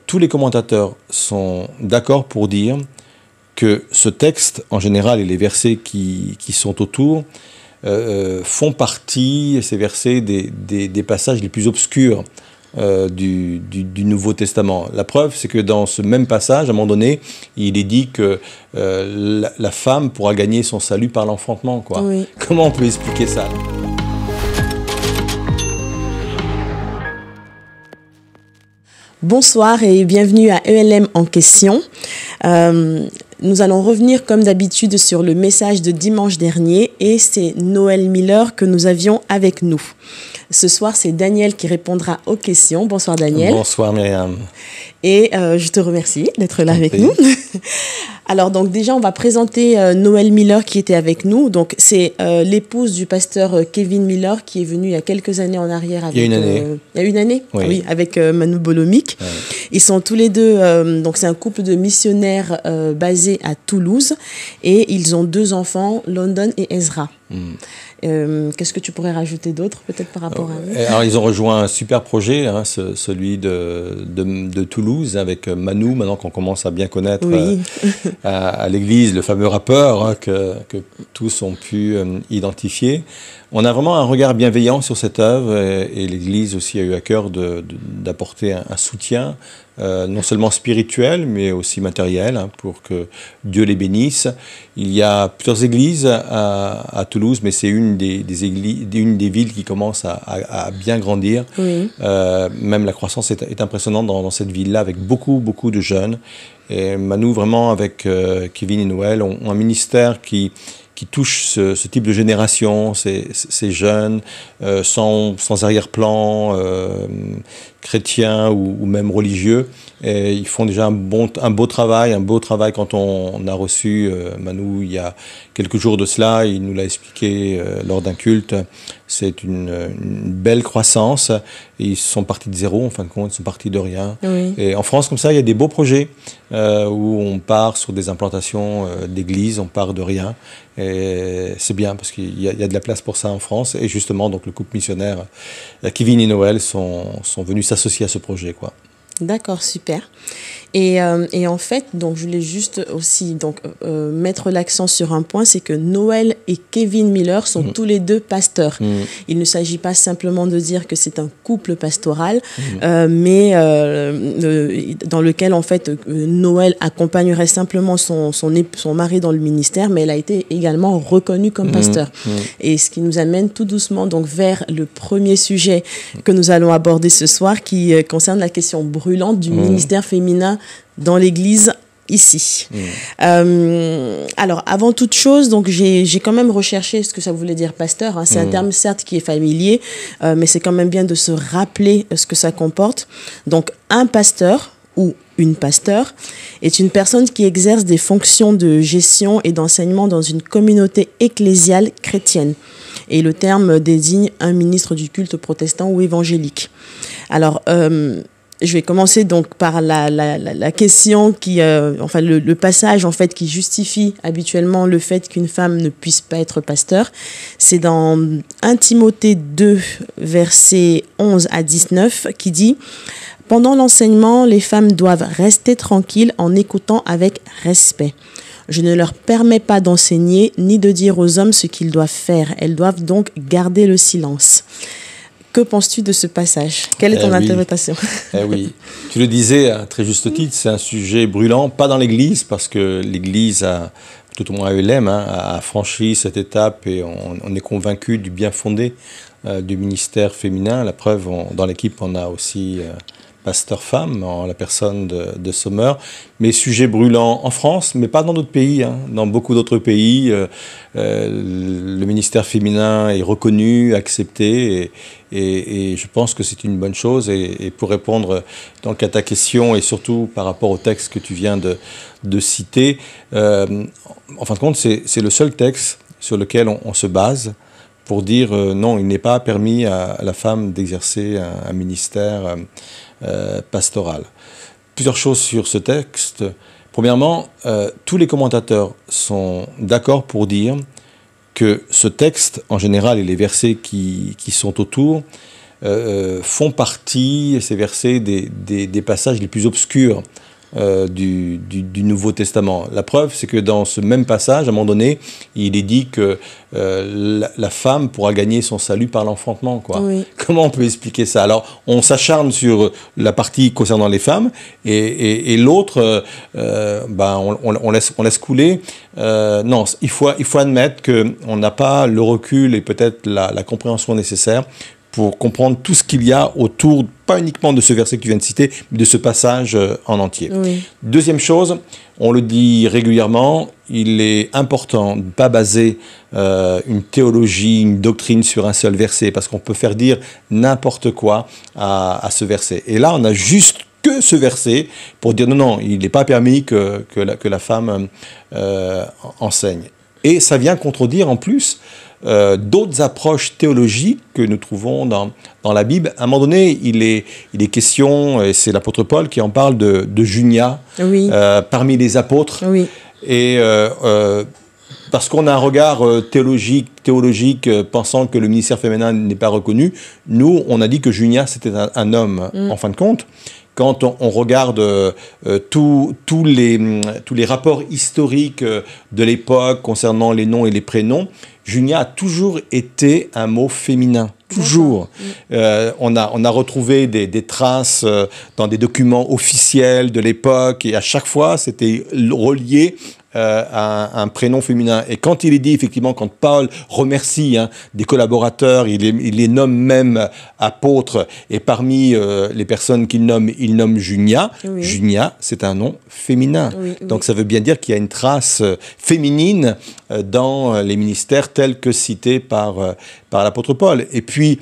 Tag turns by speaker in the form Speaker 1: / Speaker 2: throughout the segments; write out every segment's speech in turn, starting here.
Speaker 1: Tous les commentateurs sont d'accord pour dire que ce texte, en général, et les versets qui sont autour, font partie, ces versets, des passages les plus obscurs du Nouveau Testament. La preuve, c'est que dans ce même passage, à un moment donné, il est dit que la femme pourra gagner son salut par l'enfantement, quoi.
Speaker 2: Oui.
Speaker 1: Comment on peut expliquer ça?
Speaker 2: Bonsoir et bienvenue à ELM en question. Nous allons revenir comme d'habitude sur le message de dimanche dernier et c'est Noël Miller que nous avions avec nous. Ce soir, c'est Daniel qui répondra aux questions. Bonsoir Daniel.
Speaker 1: Bonsoir Myriam.
Speaker 2: Et je te remercie d'être là avec nous. Alors donc déjà, on va présenter Noël Miller qui était avec nous. Donc c'est l'épouse du pasteur Kevin Miller qui est venu il y a quelques années en arrière. Avec,
Speaker 1: il y a une année.
Speaker 2: Il y a une année,
Speaker 1: oui.
Speaker 2: Oui, avec Manu Bolomik.
Speaker 1: Ouais.
Speaker 2: Ils sont tous les deux, donc c'est un couple de missionnaires basés à Toulouse et ils ont 2 enfants, London et Ezra. Qu'est-ce que tu pourrais rajouter d'autre peut-être par rapport à eux?
Speaker 1: Alors ils ont rejoint un super projet, hein, celui de Toulouse avec Manu, maintenant qu'on commence à bien connaître
Speaker 2: Oui.
Speaker 1: à l'église, le fameux rappeur hein, que tous ont pu identifier. On a vraiment un regard bienveillant sur cette œuvre et l'église aussi a eu à cœur d'apporter un soutien, non seulement spirituel mais aussi matériel hein, pour que Dieu les bénisse. Il y a plusieurs églises à Toulouse, mais c'est une des villes qui commence à bien grandir.
Speaker 2: Oui.
Speaker 1: Même la croissance est impressionnante dans cette ville-là avec beaucoup de jeunes. Et Manu vraiment avec Kevin et Noël ont un ministère qui touche ce type de génération, ces jeunes, sans arrière-plan chrétien ou même religieux. Et ils font déjà un beau travail quand on a reçu Manu il y a quelques jours de cela. Il nous l'a expliqué lors d'un culte. C'est une belle croissance. Et ils sont partis de zéro, en fin de compte, ils sont partis de rien.
Speaker 2: Oui.
Speaker 1: Et en France, comme ça, il y a des beaux projets où on part sur des implantations d'églises, on part de rien. Et c'est bien parce qu'il y a de la place pour ça en France. Et justement, donc le couple missionnaire, Kevin et Noël, sont venus s'associer à ce projet, quoi.
Speaker 2: D'accord, super. Et en fait, donc je voulais juste aussi mettre l'accent sur un point, c'est que Noël et Kevin Miller sont tous les deux pasteurs. Il ne s'agit pas simplement de dire que c'est un couple pastoral, mais dans lequel en fait Noël accompagnerait simplement son mari dans le ministère, mais elle a été également reconnue comme pasteur. Et ce qui nous amène tout doucement donc vers le premier sujet que nous allons aborder ce soir, qui concerne la question brûlante du ministère féminin dans l'Église ici. Alors, avant toute chose, donc j'ai quand même recherché ce que ça voulait dire pasteur. Hein. C'est un terme certes qui est familier, mais c'est quand même bien de se rappeler ce que ça comporte. Donc, un pasteur ou une pasteur est une personne qui exerce des fonctions de gestion et d'enseignement dans une communauté ecclésiale chrétienne. Et le terme désigne un ministre du culte protestant ou évangélique. Alors, je vais commencer donc par la question qui, enfin le passage en fait qui justifie habituellement le fait qu'une femme ne puisse pas être pasteur. C'est dans 1 Timothée 2, versets 11 à 19, qui dit: pendant l'enseignement, les femmes doivent rester tranquilles en écoutant avec respect. Je ne leur permets pas d'enseigner ni de dire aux hommes ce qu'ils doivent faire. Elles doivent donc garder le silence. Que penses-tu de ce passage? Quelle est ton interprétation?
Speaker 1: Oui, tu le disais à très juste titre, c'est un sujet brûlant, pas dans l'Église, parce que l'Église, tout au moins à ELM, a franchi cette étape et on est convaincu du bien fondé du ministère féminin. La preuve, dans l'équipe, on a aussi pasteur femme, en la personne de Sommer. Mais sujet brûlant en France, mais pas dans d'autres pays. Hein. Dans beaucoup d'autres pays, le ministère féminin est reconnu, accepté, et je pense que c'est une bonne chose. Et pour répondre donc à ta question, et surtout par rapport au texte que tu viens de citer, en fin de compte, c'est le seul texte sur lequel on se base pour dire non, il n'est pas permis à la femme d'exercer un ministère pastoral. Plusieurs choses sur ce texte. Premièrement, tous les commentateurs sont d'accord pour dire que ce texte, en général, et les versets qui sont autour, font partie, ces versets, des passages les plus obscurs du Nouveau Testament. La preuve, c'est que dans ce même passage, à un moment donné, il est dit que la femme pourra gagner son salut par l'enfantement, quoi.
Speaker 2: Oui.
Speaker 1: Comment on peut expliquer ça? Alors, on s'acharne sur la partie concernant les femmes et l'autre, on laisse couler. Non, il faut admettre qu'on n'a pas le recul et peut-être la compréhension nécessaire pour comprendre tout ce qu'il y a autour, pas uniquement de ce verset que tu viens de citer, mais de ce passage en entier.
Speaker 2: Oui.
Speaker 1: Deuxième chose, on le dit régulièrement, il est important de ne pas baser une théologie, une doctrine sur un seul verset, parce qu'on peut faire dire n'importe quoi à ce verset. Et là, on a juste que ce verset pour dire non, il n'est pas permis que la femme enseigne. Et ça vient contredire en plus d'autres approches théologiques que nous trouvons dans la Bible. À un moment donné, il est question, et c'est l'apôtre Paul qui en parle, de Junia,
Speaker 2: Oui.
Speaker 1: parmi les apôtres.
Speaker 2: Oui.
Speaker 1: Et parce qu'on a un regard théologique pensant que le ministère féminin n'est pas reconnu, nous, on a dit que Junia, c'était un homme, en fin de compte. Quand on regarde tous les rapports historiques de l'époque concernant les noms et les prénoms, Junia a toujours été un mot féminin. Toujours. On a retrouvé des traces dans des documents officiels de l'époque et à chaque fois, c'était relié à un prénom féminin. Et quand il est dit, effectivement, quand Paul remercie des collaborateurs, il les nomme même apôtres, et parmi les personnes qu'il nomme, il nomme Junia. Oui. Junia, c'est un nom féminin. Oui, oui. Donc ça veut bien dire qu'il y a une trace féminine dans les ministères tels que cités par l'apôtre Paul. Et puis,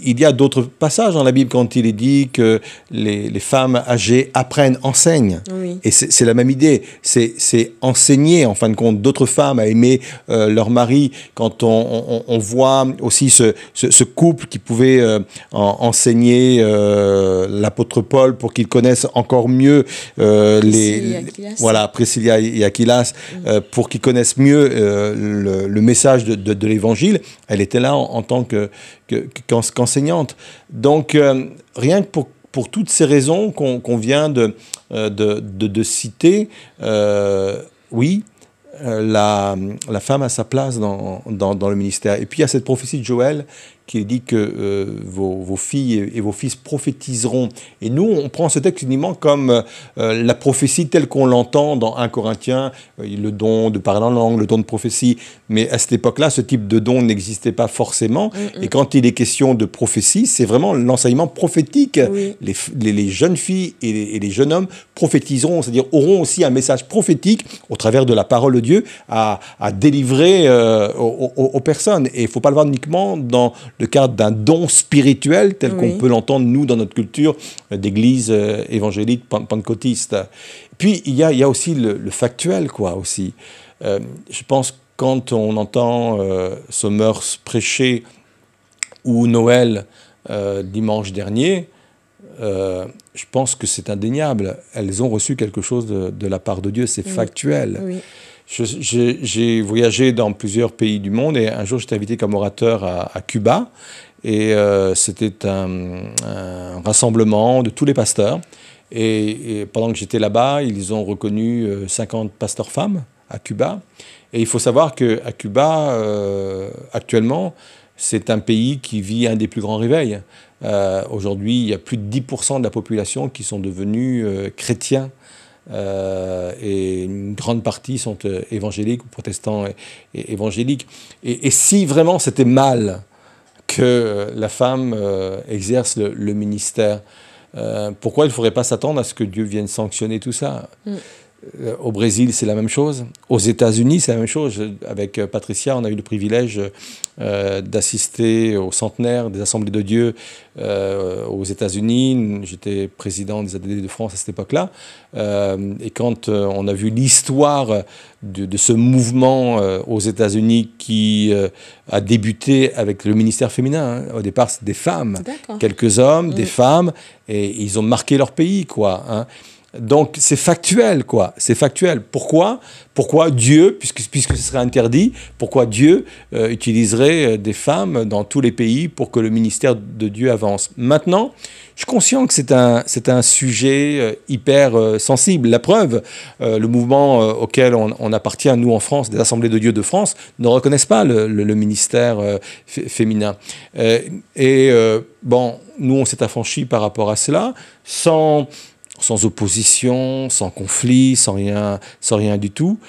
Speaker 1: il y a d'autres passages dans la Bible quand il est dit que les femmes âgées apprennent, enseignent. Oui. Et c'est la même idée. C'est enseigner, en fin de compte, d'autres femmes à aimer leur mari. Quand on voit aussi ce couple qui pouvait enseigner l'apôtre Paul pour qu'ils connaissent encore mieux Priscilla et Aquilas, pour qu'ils connaissent mieux le message de l'évangile. Elle était là en tant qu'enseignante. Donc, rien que pour toutes ces raisons qu'on vient de citer, oui, la femme a sa place dans le ministère. Et puis, il y a cette prophétie de Joël qui dit que vos filles et vos fils prophétiseront. Et nous, on prend ce texte uniquement comme la prophétie telle qu'on l'entend dans 1 Corinthiens, le don de parler en langue, le don de prophétie. Mais à cette époque-là, ce type de don n'existait pas forcément. Et quand il est question de prophétie, c'est vraiment l'enseignement prophétique. Oui. Les jeunes filles et les jeunes hommes prophétiseront, c'est-à-dire auront aussi un message prophétique au travers de la parole de Dieu à délivrer aux personnes. Et il ne faut pas le voir uniquement dans le cadre d'un don spirituel tel qu'on peut l'entendre, nous, dans notre culture d'église évangélique pentecôtiste. Puis, il y a aussi le factuel, quoi, aussi. Je pense, quand on entend Sommers prêcher ou Noël dimanche dernier, je pense que c'est indéniable. Elles ont reçu quelque chose de la part de Dieu, c'est factuel. Oui. J'ai voyagé dans plusieurs pays du monde et un jour j'étais invité comme orateur à Cuba et c'était un rassemblement de tous les pasteurs et pendant que j'étais là-bas, ils ont reconnu 50 pasteurs femmes à Cuba et il faut savoir qu'à Cuba, actuellement, c'est un pays qui vit un des plus grands réveils. Aujourd'hui, il y a plus de 10% de la population qui sont devenus chrétiens. Et une grande partie sont évangéliques ou protestants et évangéliques. Et si vraiment c'était mal que la femme exerce le ministère, pourquoi il ne faudrait pas s'attendre à ce que Dieu vienne sanctionner tout ça ? Au Brésil, c'est la même chose. Aux États-Unis, c'est la même chose. Avec Patricia, on a eu le privilège d'assister au centenaire des Assemblées de Dieu aux États-Unis. J'étais président des ADD de France à cette époque-là. Et quand on a vu l'histoire de ce mouvement aux États-Unis qui a débuté avec le ministère féminin. Au départ, c'est des femmes, quelques hommes, des femmes, et ils ont marqué leur pays, quoi. Donc c'est factuel, quoi. C'est factuel. Pourquoi Dieu, puisque ce serait interdit, pourquoi Dieu utiliserait des femmes dans tous les pays pour que le ministère de Dieu avance? Maintenant, je suis conscient que c'est un sujet hyper sensible. La preuve, le mouvement auquel on appartient, nous en France, des Assemblées de Dieu de France, ne reconnaissent pas le ministère féminin. Bon, nous, on s'est affranchis par rapport à cela, sans opposition, sans conflit, sans rien du tout.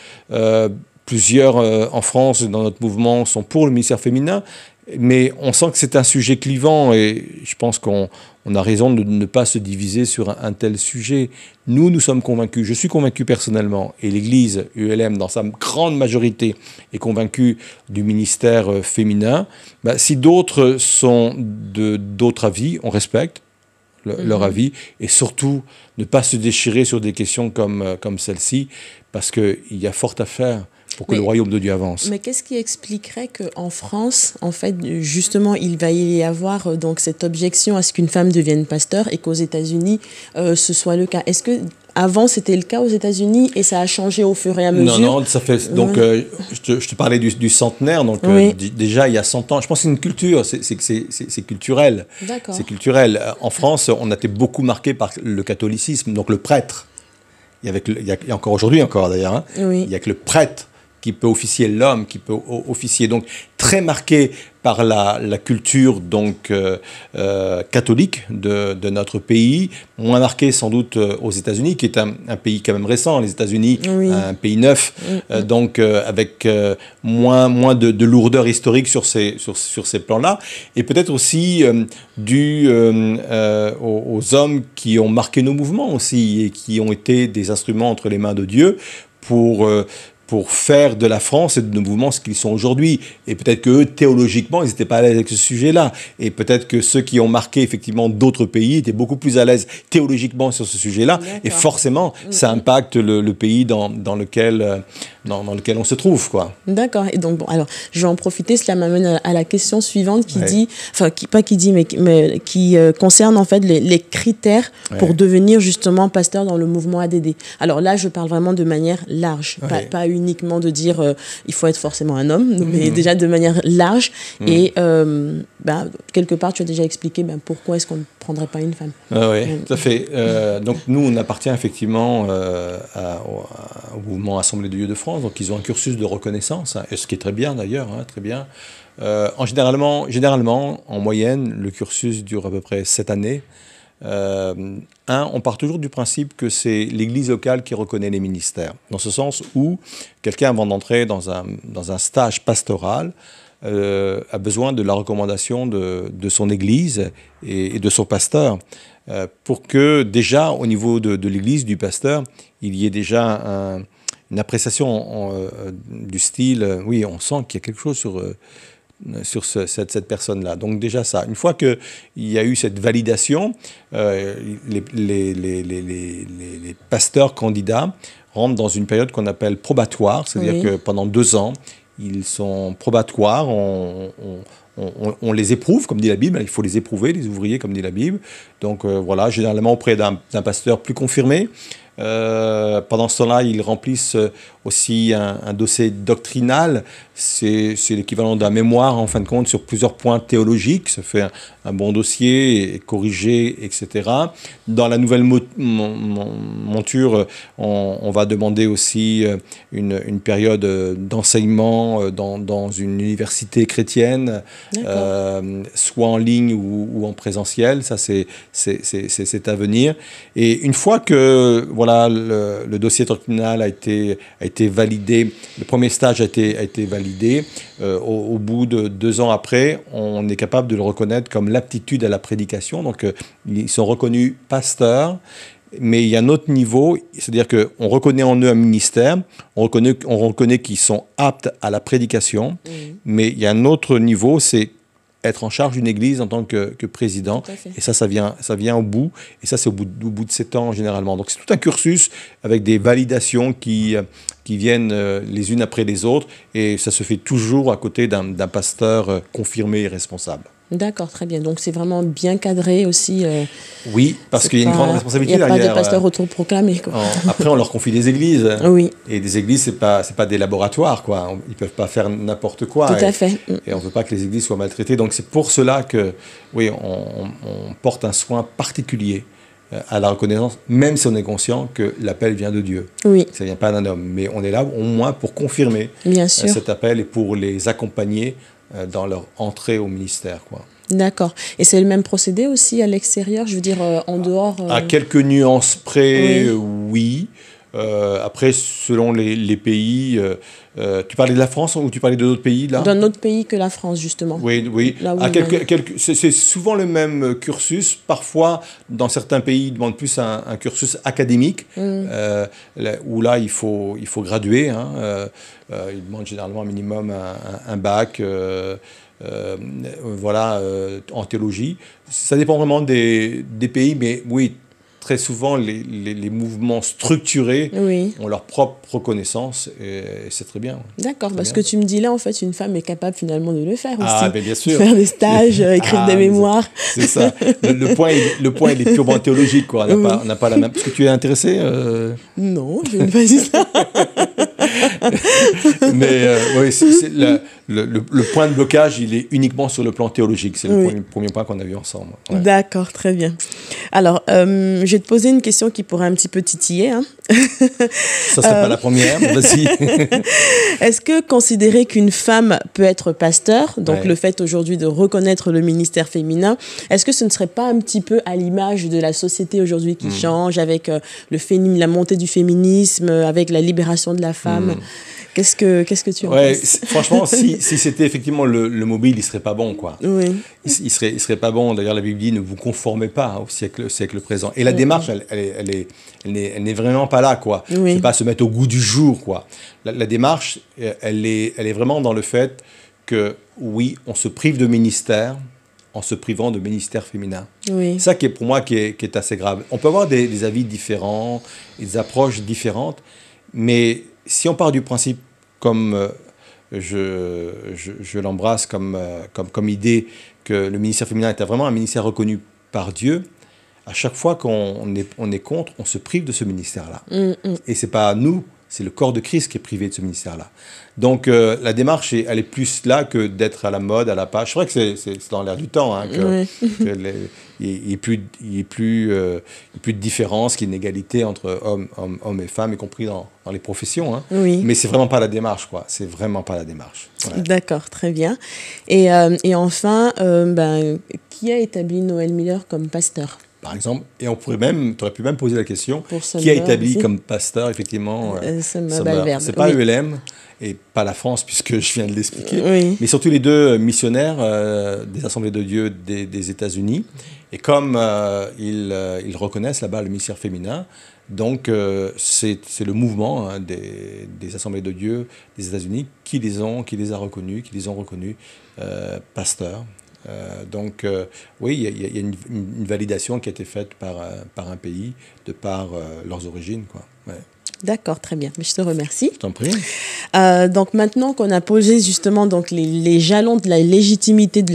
Speaker 1: Plusieurs en France, dans notre mouvement, sont pour le ministère féminin, mais on sent que c'est un sujet clivant et je pense qu'on a raison de ne pas se diviser sur un tel sujet. Nous sommes convaincus, je suis convaincu personnellement, et l'Église ULM, dans sa grande majorité, est convaincue du ministère féminin. Si d'autres sont d'autres avis, on respecte leur avis, et surtout ne pas se déchirer sur des questions comme celle-ci, parce qu'il y a fort à faire pour que le royaume de Dieu avance.
Speaker 2: Mais qu'est-ce qui expliquerait qu'en France, en fait, justement, il va y avoir donc cette objection à ce qu'une femme devienne pasteur et qu'aux États-Unis, ce soit le cas? Est-ce que avant c'était le cas aux États-Unis et ça a changé au fur et à mesure?
Speaker 1: Non, ça fait. Donc, je te parlais du centenaire, donc déjà il y a 100 ans. Je pense que c'est une culture, c'est culturel.
Speaker 2: D'accord.
Speaker 1: C'est culturel. En France, on a été beaucoup marqué par le catholicisme, donc le prêtre. Il y a encore aujourd'hui, d'ailleurs, hein, il n'y a que le prêtre qui peut officier, l'homme qui peut officier. Donc, très marqué par la culture donc, catholique de notre pays, moins marqué sans doute aux États-Unis, qui est un pays quand même récent, les États-Unis, un pays neuf, donc avec moins de lourdeur historique sur ces plans-là, et peut-être aussi dû aux hommes qui ont marqué nos mouvements aussi, et qui ont été des instruments entre les mains de Dieu pour faire de la France et de nos mouvements ce qu'ils sont aujourd'hui. Et peut-être qu'eux, théologiquement, ils n'étaient pas à l'aise avec ce sujet-là. Et peut-être que ceux qui ont marqué effectivement d'autres pays étaient beaucoup plus à l'aise théologiquement sur ce sujet-là. D'accord. Et forcément, ça impacte le pays dans lequel on se trouve, quoi.
Speaker 2: D'accord. Et donc, bon, alors, je vais en profiter. Cela m'amène à la question suivante qui dit, enfin, qui concerne en fait les critères pour devenir justement pasteur dans le mouvement ADD. Alors là, je parle vraiment de manière large, pas uniquement de dire il faut être forcément un homme, mais déjà de manière large. Et quelque part, tu as déjà expliqué pourquoi est-ce qu'on ne prendrait pas une femme.
Speaker 1: Oui, tout à fait. Donc nous, on appartient effectivement au mouvement Assemblée de Dieu de France. Donc ils ont un cursus de reconnaissance, et ce qui est très bien d'ailleurs, très bien. Généralement, en moyenne, le cursus dure à peu près 7 années. On part toujours du principe que c'est l'Église locale qui reconnaît les ministères, dans ce sens où quelqu'un, avant d'entrer dans un stage pastoral, a besoin de la recommandation de son Église et de son pasteur, pour que déjà, au niveau de l'Église, du pasteur, il y ait déjà une appréciation du style, oui, on sent qu'il y a quelque chose sur cette personne-là. Donc déjà ça. Une fois qu'il y a eu cette validation, les pasteurs candidats rentrent dans une période qu'on appelle probatoire, c'est-à-dire que pendant 2 ans, ils sont probatoires, on les éprouve, comme dit la Bible, il faut les éprouver, les ouvriers, comme dit la Bible. Donc voilà, généralement auprès d'un pasteur plus confirmé. Pendant ce temps-là, ils remplissent aussi un dossier doctrinal. C'est l'équivalent d'un mémoire, en fin de compte, sur plusieurs points théologiques. Ça fait un bon dossier, et corrigé, etc. Dans la nouvelle monture, on va demander aussi une période d'enseignement dans une université chrétienne, soit en ligne ou en présentiel. Ça, c'est à venir. Et une fois que voilà, le dossier doctrinal a été validé, le premier stage a été validé, au bout de 2 ans après, on est capable de le reconnaître comme l'aptitude à la prédication. Donc, ils sont reconnus pasteurs, mais il y a un autre niveau, c'est-à-dire qu'on reconnaît en eux un ministère, on reconnaît qu'ils sont aptes à la prédication, mais il y a un autre niveau, c'est être en charge d'une église en tant que président. Et ça vient au bout. Et ça, c'est au bout de 7 ans, généralement. Donc, c'est tout un cursus avec des validations qui viennent les unes après les autres. Et ça se fait toujours à côté d'un pasteur confirmé et responsable.
Speaker 2: D'accord, très bien. Donc c'est vraiment bien cadré aussi.
Speaker 1: Oui, parce qu'il y a une grande responsabilité derrière.
Speaker 2: Il n'y a pas de pasteur autoproclamé.
Speaker 1: Après, on leur confie des églises.
Speaker 2: Oui.
Speaker 1: Et des églises, c'est pas des laboratoires, quoi. Ils peuvent pas faire n'importe quoi.
Speaker 2: Tout à fait.
Speaker 1: Et on veut pas que les églises soient maltraitées. Donc c'est pour cela que, oui, on porte un soin particulier à la reconnaissance, même si on est conscient que l'appel vient de Dieu.
Speaker 2: Oui.
Speaker 1: Ça ne vient pas d'un homme. Mais on est là au moins pour confirmer cet appel et pour les accompagner dans leur entrée au ministère, quoi.
Speaker 2: D'accord. Et c'est le même procédé aussi à l'extérieur, je veux dire en dehors
Speaker 1: À quelques nuances près, oui. Après, selon les pays, tu parlais de la France ou tu parlais d'autres pays là?
Speaker 2: D'un autre pays que la France, justement.
Speaker 1: Oui, oui. C'est souvent le même cursus. Parfois, dans certains pays, ils demandent plus un cursus académique, où là, il faut graduer. Hein. Ils demandent généralement un minimum un bac. Voilà, en théologie. Ça dépend vraiment des pays, mais oui, très souvent, les mouvements structurés ont leur propre reconnaissance et c'est très bien.
Speaker 2: D'accord, parce que tu me dis là, en fait, une femme est capable finalement de le faire aussi.
Speaker 1: Ah, bien sûr.
Speaker 2: Faire des stages, écrire des mémoires.
Speaker 1: C'est ça. Le point, il est purement théologique, quoi. On n'a pas la même... Parce que tu es intéressé
Speaker 2: Non, je ne fais pas ça.
Speaker 1: Mais oui, le point de blocage, il est uniquement sur le plan théologique. C'est le premier point qu'on a vu ensemble. Ouais.
Speaker 2: D'accord, très bien. Alors, je vais te poser une question qui pourrait un petit peu titiller. Hein.
Speaker 1: Ça ne serait pas la première, vas-y.
Speaker 2: Est-ce que considérer qu'une femme peut être pasteur, donc le fait aujourd'hui de reconnaître le ministère féminin, est-ce que ce ne serait pas un petit peu à l'image de la société aujourd'hui qui change avec la montée du féminisme, avec la libération de la femme Qu'est-ce que tu en penses?
Speaker 1: Franchement, si c'était effectivement le mobile, il serait pas bon, quoi.
Speaker 2: Oui.
Speaker 1: Il serait pas bon. D'ailleurs, la Bible dit ne vous conformez pas au siècle présent. Et la démarche, elle n'est vraiment pas là, quoi. C'est pas se mettre au goût du jour, quoi. La démarche, elle est vraiment dans le fait que oui, on se prive de ministère en se privant de ministère féminin.
Speaker 2: Oui.
Speaker 1: Ça qui est pour moi qui est assez grave. On peut avoir des avis différents, des approches différentes, mais si on part du principe, comme je l'embrasse comme idée, que le ministère féminin est vraiment un ministère reconnu par Dieu, à chaque fois qu'on est contre, on se prive de ce ministère-là. Et ce n'est pas nous, c'est le corps de Christ qui est privé de ce ministère-là. Donc la démarche, elle est plus là que d'être à la mode, à la page. C'est vrai que c'est dans l'air du temps, hein, il n'y ait plus de différence, qu'il y ait une égalité entre hommes et femmes, y compris dans les professions. Hein.
Speaker 2: Oui.
Speaker 1: Mais c'est vraiment pas la démarche, quoi. C'est vraiment pas la démarche. Ouais.
Speaker 2: D'accord, très bien. Et enfin, qui a établi Noël Miller comme pasteur?
Speaker 1: Par exemple, et tu aurais pu même poser la question, qui a établi aussi comme pasteur, effectivement,
Speaker 2: Valverde.
Speaker 1: C'est pas ELM et pas la France, puisque je viens de l'expliquer, mais surtout les deux missionnaires des Assemblées de Dieu des États-Unis. Et comme ils reconnaissent là-bas le ministère féminin, donc c'est le mouvement des Assemblées de Dieu des États-Unis qui les a reconnus pasteurs. Donc, oui, il y a une validation qui a été faite par un pays de par leurs origines, quoi. Ouais.
Speaker 2: D'accord, très bien. Je te remercie.
Speaker 1: Je t'en prie.
Speaker 2: Donc, maintenant qu'on a posé justement donc, les jalons de la légitimité de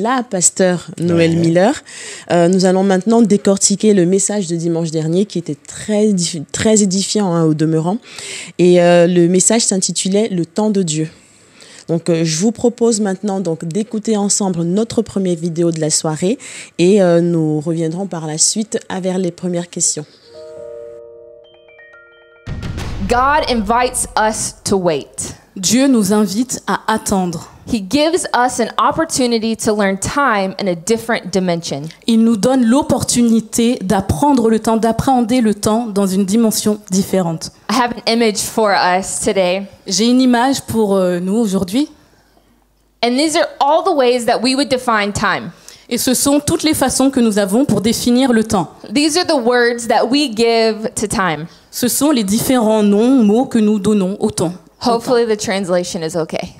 Speaker 2: la pasteur Noël Miller, nous allons maintenant décortiquer le message de dimanche dernier qui était très édifiant au demeurant. Et le message s'intitulait « Le temps de Dieu ». Donc, je vous propose maintenant donc d'écouter ensemble notre première vidéo de la soirée et nous reviendrons par la suite vers les premières questions.
Speaker 3: God invites us to wait.
Speaker 4: Dieu nous invite à attendre.
Speaker 3: He gives us an opportunity to learn time in a different dimension.
Speaker 4: Il nous donne l'opportunité d'apprendre le temps, d'appréhender le temps dans une dimension différente.
Speaker 3: I have an image for us today.
Speaker 4: J'ai une image pour nous aujourd'hui.
Speaker 3: And these are all the ways that we would define time.
Speaker 4: Et ce sont toutes les façons que nous avons pour définir le temps.
Speaker 3: These are the words that we give to time.
Speaker 4: Ce sont les différents mots que nous donnons au temps.
Speaker 3: Hopefully the translation is okay.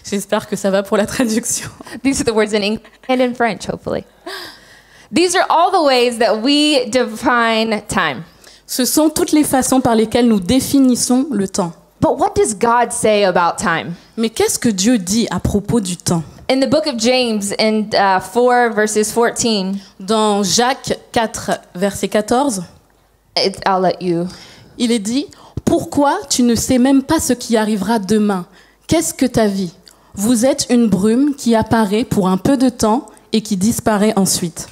Speaker 4: J'espère que ça va pour la traduction.
Speaker 3: These are the words in English and in French, hopefully. These are all the ways that we define time.
Speaker 4: Ce sont toutes les façons par lesquelles nous définissons le temps.
Speaker 3: But what does God say about time?
Speaker 4: Mais qu'est-ce que Dieu dit à propos du temps?
Speaker 3: In the book of James, in 4 verses 14,
Speaker 4: Dans Jacques 4, verset 14,
Speaker 3: I'll let you.
Speaker 4: il est dit « Pourquoi tu ne sais même pas ce qui arrivera demain? Qu'est-ce que ta vie? Vous êtes une brume qui apparaît pour un peu de temps et qui disparaît ensuite. »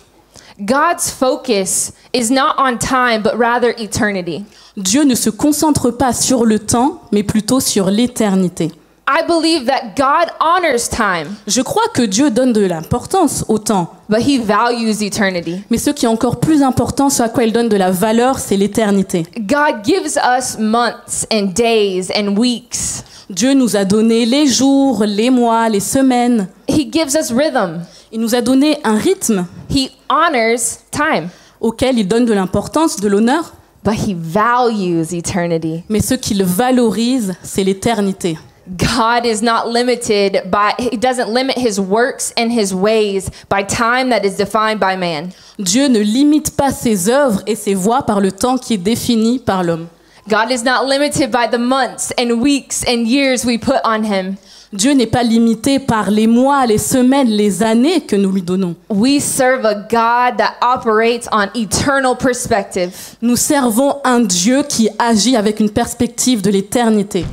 Speaker 3: God's focus is not on time, but rather eternity.
Speaker 4: Dieu ne se concentre pas sur le temps, mais plutôt sur l'éternité.
Speaker 3: I believe that God honors time,
Speaker 4: Je crois que Dieu donne de l'importance au temps,
Speaker 3: but he values eternity.
Speaker 4: mais ce qui est encore plus important, ce à quoi il donne de la valeur, c'est l'éternité.
Speaker 3: God gives us months and days and weeks.
Speaker 4: Dieu nous a donné les jours, les mois, les semaines.
Speaker 3: He gives us rhythm.
Speaker 4: Il nous a donné un rythme
Speaker 3: He honors time,
Speaker 4: auquel il donne de l'importance, de l'honneur,
Speaker 3: but he values eternity.
Speaker 4: mais ce qu'il valorise, c'est l'éternité.
Speaker 3: God is not limited by, he doesn't limit his works and his ways by time that is defined by man.
Speaker 4: Dieu ne limite pas ses œuvres et ses voies par le temps qui est défini par l'homme.
Speaker 3: God is not limited by the months and weeks and years we put on him.
Speaker 4: Dieu n'est pas limité par les mois, les semaines, les années que nous lui donnons.
Speaker 3: We serve a God that operates on eternal perspective.
Speaker 4: Nous servons un Dieu qui agit avec une perspective de l'éternité.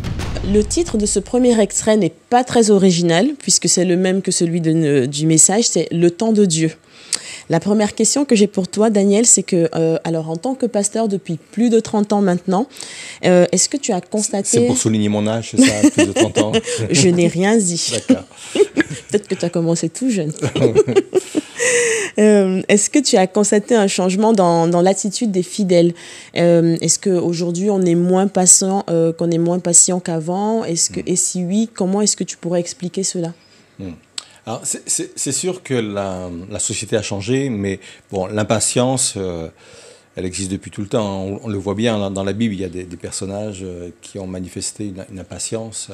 Speaker 2: Le titre de ce premier extrait n'est pas très original, puisque c'est le même que celui du message, c'est « Le temps de Dieu ». La première question que j'ai pour toi, Daniel, c'est que, alors en tant que pasteur depuis plus de 30 ans maintenant, est-ce que tu as constaté...
Speaker 1: C'est pour souligner mon âge, c'est ça, plus de 30 ans.
Speaker 2: Je n'ai rien dit.
Speaker 1: D'accord.
Speaker 2: Peut-être que tu as commencé tout jeune. Est-ce que tu as constaté un changement dans l'attitude des fidèles? Est-ce qu'aujourd'hui, on est moins patient qu'avant? Et si oui, comment est-ce que tu pourrais expliquer cela?
Speaker 1: Alors, c'est sûr que la société a changé, mais bon, l'impatience, elle existe depuis tout le temps. On le voit bien dans la Bible, il y a des personnages qui ont manifesté une impatience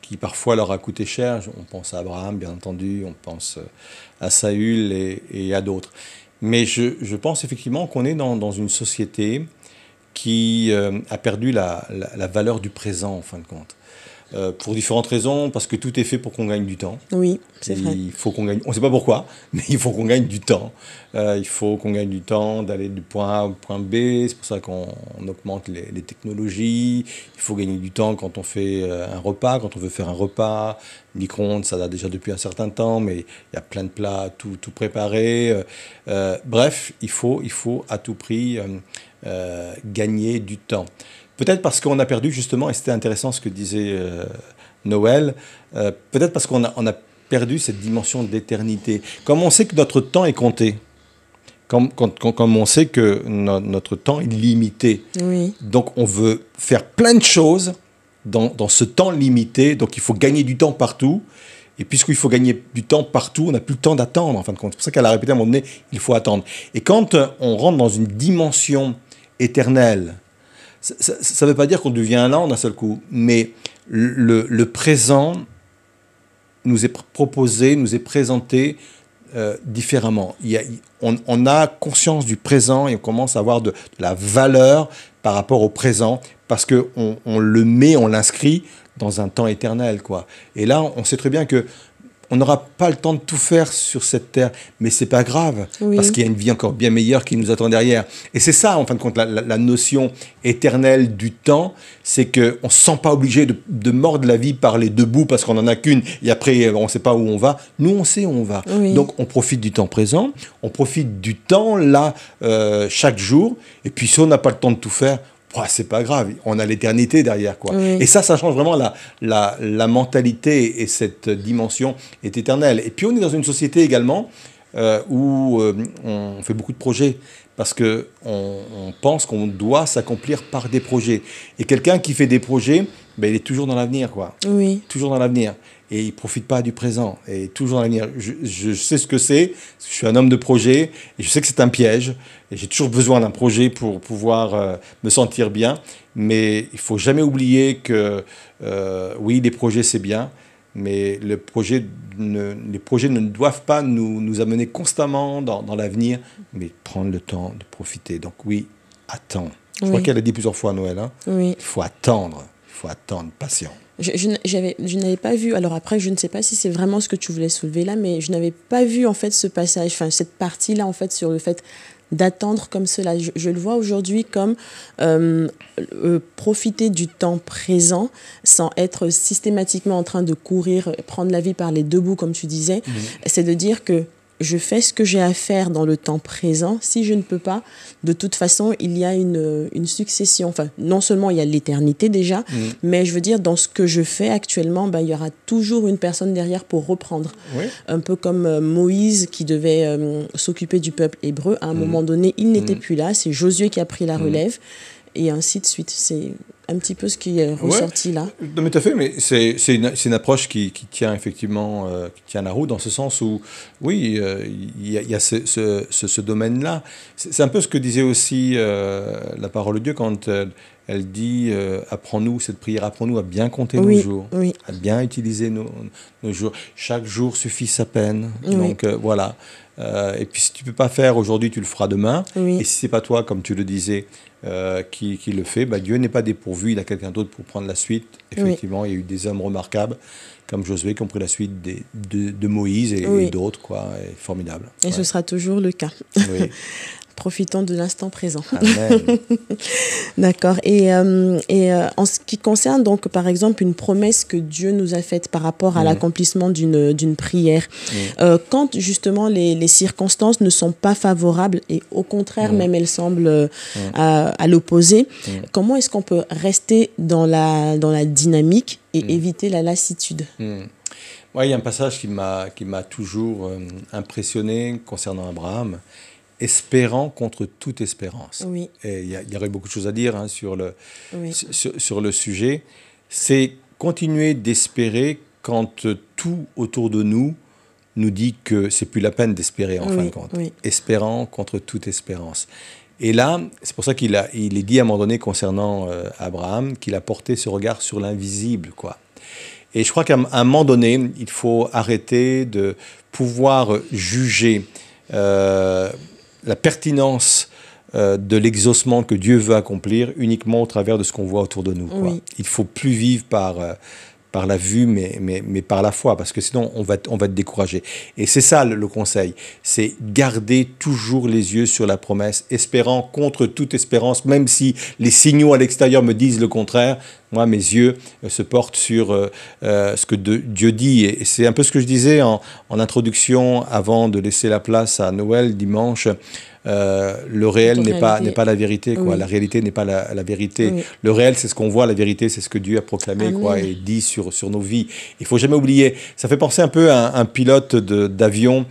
Speaker 1: qui parfois leur a coûté cher. On pense à Abraham, bien entendu, on pense à Saül et à d'autres. Mais je pense effectivement qu'on est dans une société qui a perdu la valeur du présent, en fin de compte. Pour différentes raisons, parce que tout est fait pour qu'on gagne du temps.
Speaker 2: Oui, c'est vrai.
Speaker 1: Il faut qu'on gagne, on ne sait pas pourquoi, mais il faut qu'on gagne du temps. Il faut qu'on gagne du temps d'aller du point A au point B, c'est pour ça qu'on augmente les technologies. Il faut gagner du temps quand on fait un repas, quand on veut faire un repas. Micro-ondes, ça date déjà depuis un certain temps, mais il y a plein de plats tout préparés. Bref, il faut à tout prix gagner du temps. Peut-être parce qu'on a perdu justement, et c'était intéressant ce que disait Noël, peut-être parce qu'on a perdu cette dimension d'éternité. Comme on sait que notre temps est compté, comme on sait que notre temps est limité,
Speaker 2: Oui.
Speaker 1: donc on veut faire plein de choses dans ce temps limité, donc il faut gagner du temps partout. Et puisqu'il faut gagner du temps partout, on n'a plus le temps d'attendre, en fin de compte. C'est pour ça qu'elle a répété à un moment donné, il faut attendre. Et quand on rentre dans une dimension éternelle, ça ne veut pas dire qu'on devient lent d'un seul coup, mais le présent nous est proposé, nous est présenté différemment. On a conscience du présent et on commence à avoir de la valeur par rapport au présent parce qu'on le met, on l'inscrit dans un temps éternel, quoi. Et là, on sait très bien que on n'aura pas le temps de tout faire sur cette terre, mais c'est pas grave,
Speaker 2: Oui.
Speaker 1: parce qu'il y a une vie encore bien meilleure qui nous attend derrière. Et c'est ça, en fin de compte, la notion éternelle du temps, c'est qu'on ne se sent pas obligé de mordre la vie par les deux bouts parce qu'on n'en a qu'une, et après on ne sait pas où on va. Nous, on sait où on va.
Speaker 2: Oui.
Speaker 1: Donc, on profite du temps présent, on profite du temps là, chaque jour, et puis si on n'a pas le temps de tout faire, c'est pas grave, on a l'éternité derrière, quoi.
Speaker 2: Oui.
Speaker 1: Et ça change vraiment la mentalité, et cette dimension est éternelle. Et puis on est dans une société également où on fait beaucoup de projets parce que on pense qu'on doit s'accomplir par des projets. Et quelqu'un qui fait des projets, il est toujours dans l'avenir, quoi.
Speaker 2: Oui.
Speaker 1: Toujours dans l'avenir. Et il ne profite pas du présent. Et toujours dans l'avenir. Je sais ce que c'est. Je suis un homme de projet. Et je sais que c'est un piège. Et j'ai toujours besoin d'un projet pour pouvoir me sentir bien. Mais il ne faut jamais oublier que, oui, les projets, c'est bien. Mais les projets ne doivent pas nous amener constamment dans l'avenir. Mais prendre le temps de profiter. Donc oui, attends. Je crois qu'elle a dit plusieurs fois à Noël. Hein.
Speaker 2: Oui.
Speaker 1: Il faut attendre. Il faut attendre, patient.
Speaker 2: Je n'avais pas vu, alors après je ne sais pas si c'est vraiment ce que tu voulais soulever là, mais je n'avais pas vu en fait ce passage, enfin cette partie-là en fait sur le fait d'attendre comme cela. Je le vois aujourd'hui comme profiter du temps présent sans être systématiquement en train de courir, prendre la vie par les deux bouts comme tu disais. C'est de dire que je fais ce que j'ai à faire dans le temps présent. Si je ne peux pas, de toute façon, il y a une succession. Enfin, non seulement il y a l'éternité déjà, mais je veux dire, dans ce que je fais actuellement, il y aura toujours une personne derrière pour reprendre.
Speaker 1: Oui.
Speaker 2: Un peu comme Moïse qui devait s'occuper du peuple hébreu. À un moment donné, il n'était plus là. C'est Josué qui a pris la relève. Et ainsi de suite. C'est un petit peu ce qui est ressorti là.
Speaker 1: Non, mais tout à fait, mais c'est une approche qui tient effectivement qui tient la route, dans ce sens où, oui, il y a ce domaine-là. C'est un peu ce que disait aussi la parole de Dieu quand elle dit apprends-nous, cette prière, apprends-nous à bien compter nos jours, à bien utiliser nos jours. Chaque jour suffit sa peine. Donc voilà. Et puis si tu ne peux pas faire aujourd'hui, tu le feras demain. Et si ce n'est pas toi, comme tu le disais, qui le fait, Dieu n'est pas dépourvu, il a quelqu'un d'autre pour prendre la suite. Effectivement, il y a eu des hommes remarquables comme Josué qui ont pris la suite de Moïse et d'autres, quoi. Et formidable.
Speaker 2: Et ce sera toujours le cas.
Speaker 1: Oui.
Speaker 2: Profitons de l'instant présent.
Speaker 1: Amen.
Speaker 2: D'accord. Et en ce qui concerne donc par exemple une promesse que Dieu nous a faite par rapport à l'accomplissement d'une prière, quand justement les circonstances ne sont pas favorables et au contraire même elles semblent à l'opposé, comment est-ce qu'on peut rester dans la dynamique et éviter la lassitude?
Speaker 1: Ouais, il y a un passage qui m'a toujours impressionné concernant Abraham. Espérant contre toute espérance.
Speaker 2: Oui.
Speaker 1: Et il y aurait beaucoup de choses à dire sur le sujet. C'est continuer d'espérer quand tout autour de nous dit que c'est plus la peine d'espérer en fin de compte. Espérant contre toute espérance. Et là, c'est pour ça il est dit à un moment donné concernant Abraham qu'il a porté ce regard sur l'invisible, quoi. Et je crois qu'à un moment donné, il faut arrêter de pouvoir juger la pertinence de l'exaucement que Dieu veut accomplir uniquement au travers de ce qu'on voit autour de nous, quoi. Il ne faut plus vivre par la vue, mais par la foi, parce que sinon on va être découragé. Et c'est ça le conseil, c'est garder toujours les yeux sur la promesse, espérant contre toute espérance, même si les signaux à l'extérieur me disent le contraire. Moi, mes yeux se portent sur ce que Dieu dit. Et c'est un peu ce que je disais en introduction, avant de laisser la place à Noël dimanche. Le réel n'est pas la vérité, quoi. La réalité n'est pas la vérité. Le réel, c'est ce qu'on voit. La vérité, c'est ce que Dieu a proclamé, quoi, et dit sur nos vies. Il faut jamais oublier. Ça fait penser un peu à un pilote d'avion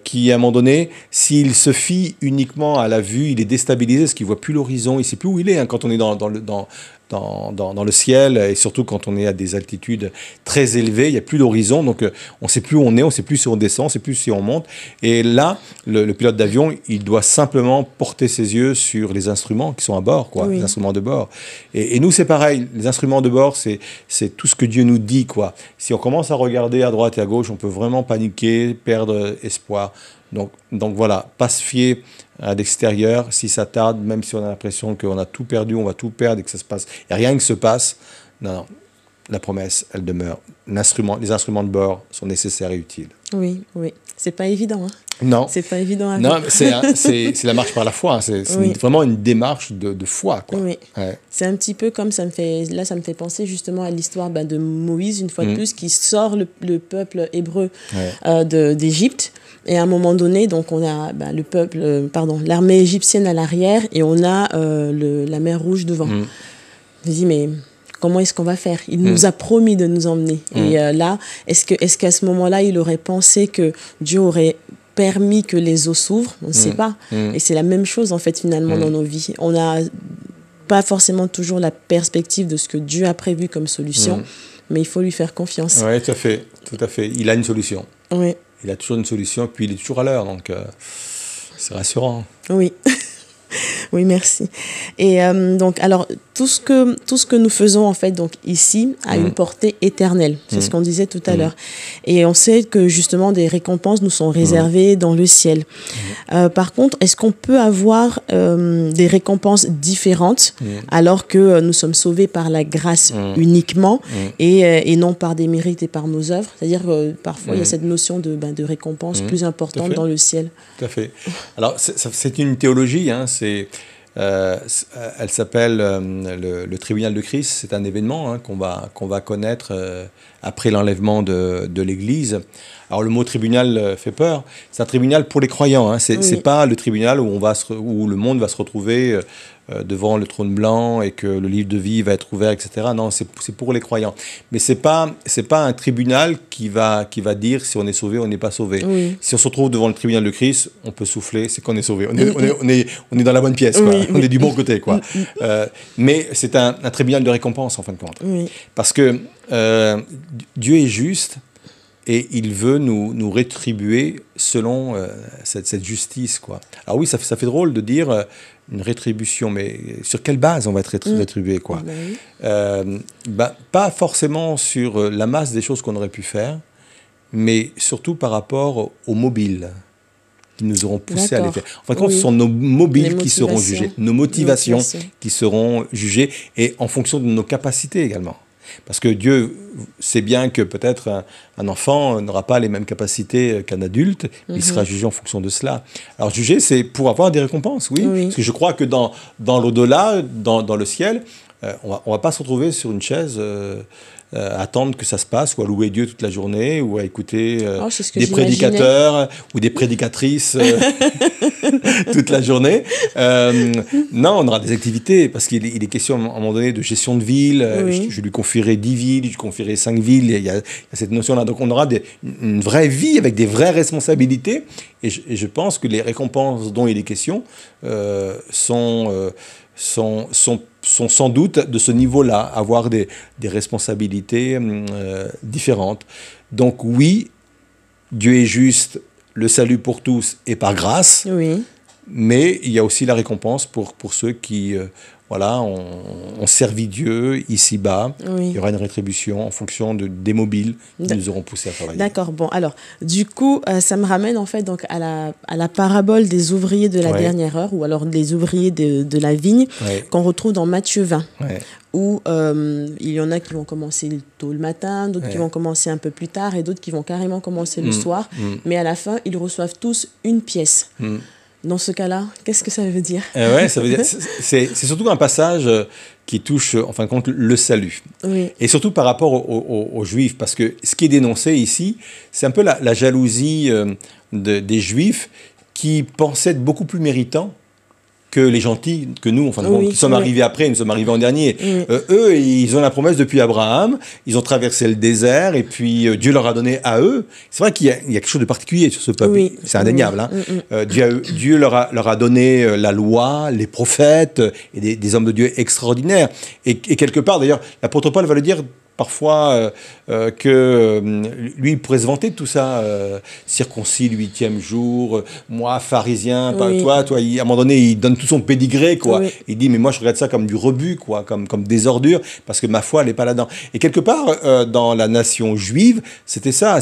Speaker 1: qui, à un moment donné, s'il se fie uniquement à la vue, il est déstabilisé parce qu'il voit plus l'horizon. Il sait plus où il est, hein, quand on est dans le ciel, et surtout quand on est à des altitudes très élevées, il n'y a plus d'horizon, donc on ne sait plus où on est, on ne sait plus si on descend, on ne sait plus si on monte. Et là, le pilote d'avion, il doit simplement porter ses yeux sur les instruments qui sont à bord, quoi, les instruments de bord. Et nous, c'est pareil, les instruments de bord, c'est tout ce que Dieu nous dit, quoi. Si on commence à regarder à droite et à gauche, on peut vraiment paniquer, perdre espoir. Donc voilà, pas se fier à l'extérieur. Si ça tarde, même si on a l'impression qu'on a tout perdu, on va tout perdre et que ça se passe, il n'y a rien qui se passe. Non, la promesse, elle demeure. Les instruments de bord sont nécessaires et utiles.
Speaker 2: Oui, c'est pas évident, hein.
Speaker 1: Non.
Speaker 2: C'est pas évident à
Speaker 1: non, c'est la marche par la foi, hein. C'est vraiment une démarche de foi, quoi.
Speaker 2: Oui. Ouais. C'est un petit peu comme ça me fait penser justement à l'histoire de Moïse, une fois de plus, qui sort le peuple hébreu d'Égypte. Et à un moment donné, donc on a l'armée égyptienne à l'arrière et on a la mer Rouge devant. Je me dis, mais comment est-ce qu'on va faire? Il nous a promis de nous emmener. Et là, est-ce qu'à ce moment-là, il aurait pensé que Dieu aurait permis que les eaux s'ouvrent? On ne sait pas. Et c'est la même chose, en fait, finalement, dans nos vies. On n'a pas forcément toujours la perspective de ce que Dieu a prévu comme solution, mais il faut lui faire confiance.
Speaker 1: Oui, tout à fait. Il a une solution.
Speaker 2: Oui.
Speaker 1: Il a toujours une solution, puis il est toujours à l'heure, donc c'est rassurant.
Speaker 2: Oui. Oui, merci. Et donc, alors, tout ce que nous faisons, en fait, donc, ici, a une portée éternelle. C'est ce qu'on disait tout à l'heure. Et on sait que, justement, des récompenses nous sont réservées dans le ciel. Par contre, est-ce qu'on peut avoir des récompenses différentes alors que nous sommes sauvés par la grâce uniquement et non par des mérites et par nos œuvres? C'est-à-dire que parfois, il y a cette notion de récompense plus importante dans le ciel.
Speaker 1: Tout à fait. Alors, c'est une théologie, hein, elle s'appelle le tribunal de Christ. C'est un événement qu'on va connaître après l'enlèvement de l'Église. Alors le mot tribunal fait peur. C'est un tribunal pour les croyants. Hein. C'est pas le tribunal où le monde va se retrouver devant le trône blanc et que le livre de vie va être ouvert, etc. Non, c'est pour les croyants. Mais c'est pas un tribunal qui va dire si on est sauvé ou on n'est pas sauvé. Oui. Si on se retrouve devant le tribunal de Christ, on peut souffler, c'est qu'on est sauvé. On est dans la bonne pièce, quoi. On est du bon côté, quoi. Mais c'est un tribunal de récompense, en fin de compte. Oui. Parce que Dieu est juste et il veut nous rétribuer selon cette justice, quoi. Alors oui, ça fait drôle de dire une rétribution, mais sur quelle base on va être rétribué, quoi. Pas forcément sur la masse des choses qu'on aurait pu faire, mais surtout par rapport aux mobiles qui nous auront poussés à les faire. En fin de compte, ce sont nos mobiles qui seront jugés, nos motivations qui seront jugées, et en fonction de nos capacités également. Parce que Dieu sait bien que peut-être un enfant n'aura pas les mêmes capacités qu'un adulte, il sera jugé en fonction de cela. Alors juger, c'est pour avoir des récompenses, oui. Parce que je crois que dans l'au-delà, dans le ciel, on va pas se retrouver sur une chaise attendre que ça se passe, ou à louer Dieu toute la journée, ou à écouter des prédicateurs ou des prédicatrices toute la journée. Non, on aura des activités, parce qu'il est question à un moment donné de gestion de ville. Je lui confierai 10 villes, je lui confierai 5 villes, il y a cette notion-là. Donc on aura une vraie vie avec des vraies responsabilités, et je pense que les récompenses dont il est question sont sans doute de ce niveau-là, avoir des responsabilités différentes. Donc oui, Dieu est juste, le salut pour tous est par grâce, mais il y a aussi la récompense pour ceux qui ont servi Dieu ici-bas. Il y aura une rétribution en fonction des mobiles qui nous auront poussés à travailler.
Speaker 2: D'accord. Bon, alors, du coup, ça me ramène en fait donc à la parabole des ouvriers de la dernière heure, ou alors des ouvriers de la vigne, qu'on retrouve dans Matthieu 20. Où il y en a qui vont commencer tôt le matin, d'autres qui vont commencer un peu plus tard, et d'autres qui vont carrément commencer le soir. Mais à la fin, ils reçoivent tous une pièce. Dans ce cas-là, qu'est-ce que ça veut dire?
Speaker 1: Ça veut dire, c'est surtout un passage qui touche, en fin de compte, le salut. Et surtout par rapport aux Juifs, parce que ce qui est dénoncé ici, c'est un peu la jalousie des Juifs qui pensaient être beaucoup plus méritants que les gentils, que nous, enfin, qui sommes arrivés après, nous sommes arrivés en dernier. Eux, ils ont la promesse depuis Abraham, ils ont traversé le désert, et puis Dieu leur a donné à eux. C'est vrai qu'il y a quelque chose de particulier sur ce peuple, c'est indéniable. Hein. Dieu leur a donné la loi, les prophètes, et des hommes de Dieu extraordinaires. Et quelque part, d'ailleurs, l'apôtre Paul va le dire parfois, que lui, il pourrait se vanter de tout ça, circoncis le 8e jour, moi, pharisien, toi, à un moment donné, il donne tout son pédigré, quoi. Il dit, mais moi, je regarde ça comme du rebut, quoi, comme des ordures, parce que ma foi, elle n'est pas là-dedans. Et quelque part, dans la nation juive, c'était ça,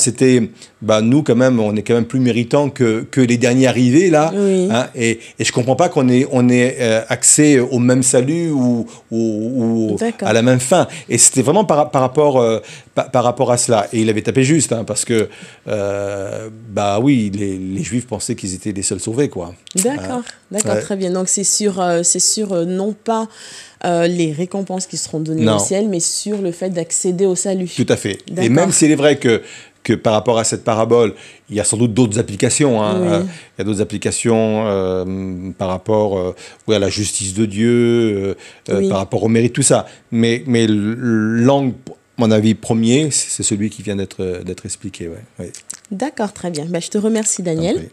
Speaker 1: nous, quand même, on est quand même plus méritants que les derniers arrivés, là, hein, et je comprends pas qu'on ait accès au même salut ou à la même fin. Et c'était vraiment par rapport à cela. Et il avait tapé juste, hein, parce que, les Juifs pensaient qu'ils étaient les seuls sauvés, quoi.
Speaker 2: D'accord, très bien. Donc c'est sur non pas les récompenses qui seront données au ciel, mais sur le fait d'accéder au salut.
Speaker 1: Tout à fait. Et même s'il est vrai que par rapport à cette parabole, il y a sans doute d'autres applications. Hein. Il y a d'autres applications par rapport à la justice de Dieu, par rapport au mérite, tout ça. Mais l'angle, à mon avis, premier, c'est celui qui vient d'être expliqué.
Speaker 2: D'accord, très bien. Je te remercie, Daniel.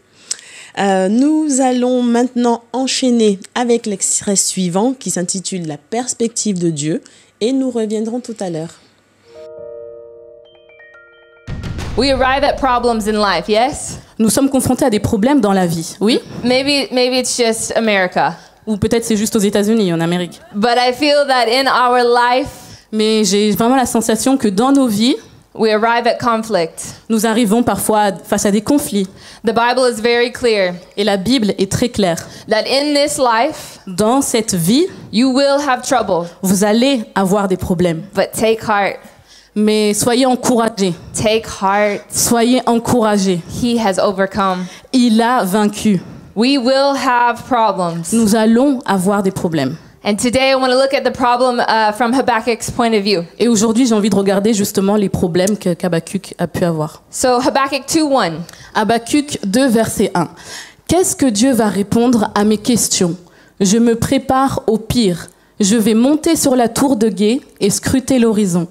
Speaker 2: Nous allons maintenant enchaîner avec l'extrait suivant qui s'intitule « La perspective de Dieu » et nous reviendrons tout à l'heure.
Speaker 3: We arrive at problems in life, yes?
Speaker 4: Nous sommes confrontés à des problèmes dans la vie, oui?
Speaker 3: Maybe it's just America.
Speaker 4: Ou peut-être c'est juste aux États-Unis, en Amérique.
Speaker 3: But I feel that in our life,
Speaker 4: Mais j'ai vraiment la sensation que dans nos vies,
Speaker 3: we arrive at conflict.
Speaker 4: nous arrivons parfois face à des conflits.
Speaker 3: The Bible is very clear
Speaker 4: Et la Bible est très claire.
Speaker 3: that in this life,
Speaker 4: Dans cette vie,
Speaker 3: you will have trouble,
Speaker 4: vous allez avoir des problèmes.
Speaker 3: but take heart.
Speaker 4: Mais soyez encouragés.
Speaker 3: Take heart.
Speaker 4: Soyez encouragés.
Speaker 3: He has overcome.
Speaker 4: Il a vaincu.
Speaker 3: We will have problems.
Speaker 4: Nous allons avoir des problèmes.
Speaker 3: And today I want to look at the problem from Habakkuk's point of view.
Speaker 4: Et aujourd'hui, j'ai envie de regarder justement les problèmes qu'Habakkuk a pu avoir.
Speaker 3: So Habakkuk 2:1.
Speaker 4: Habakkuk 2, verset 1. Qu'est-ce que Dieu va répondre à mes questions? Je me prépare au pire. Je vais monter sur la tour de guet et scruter l'horizon.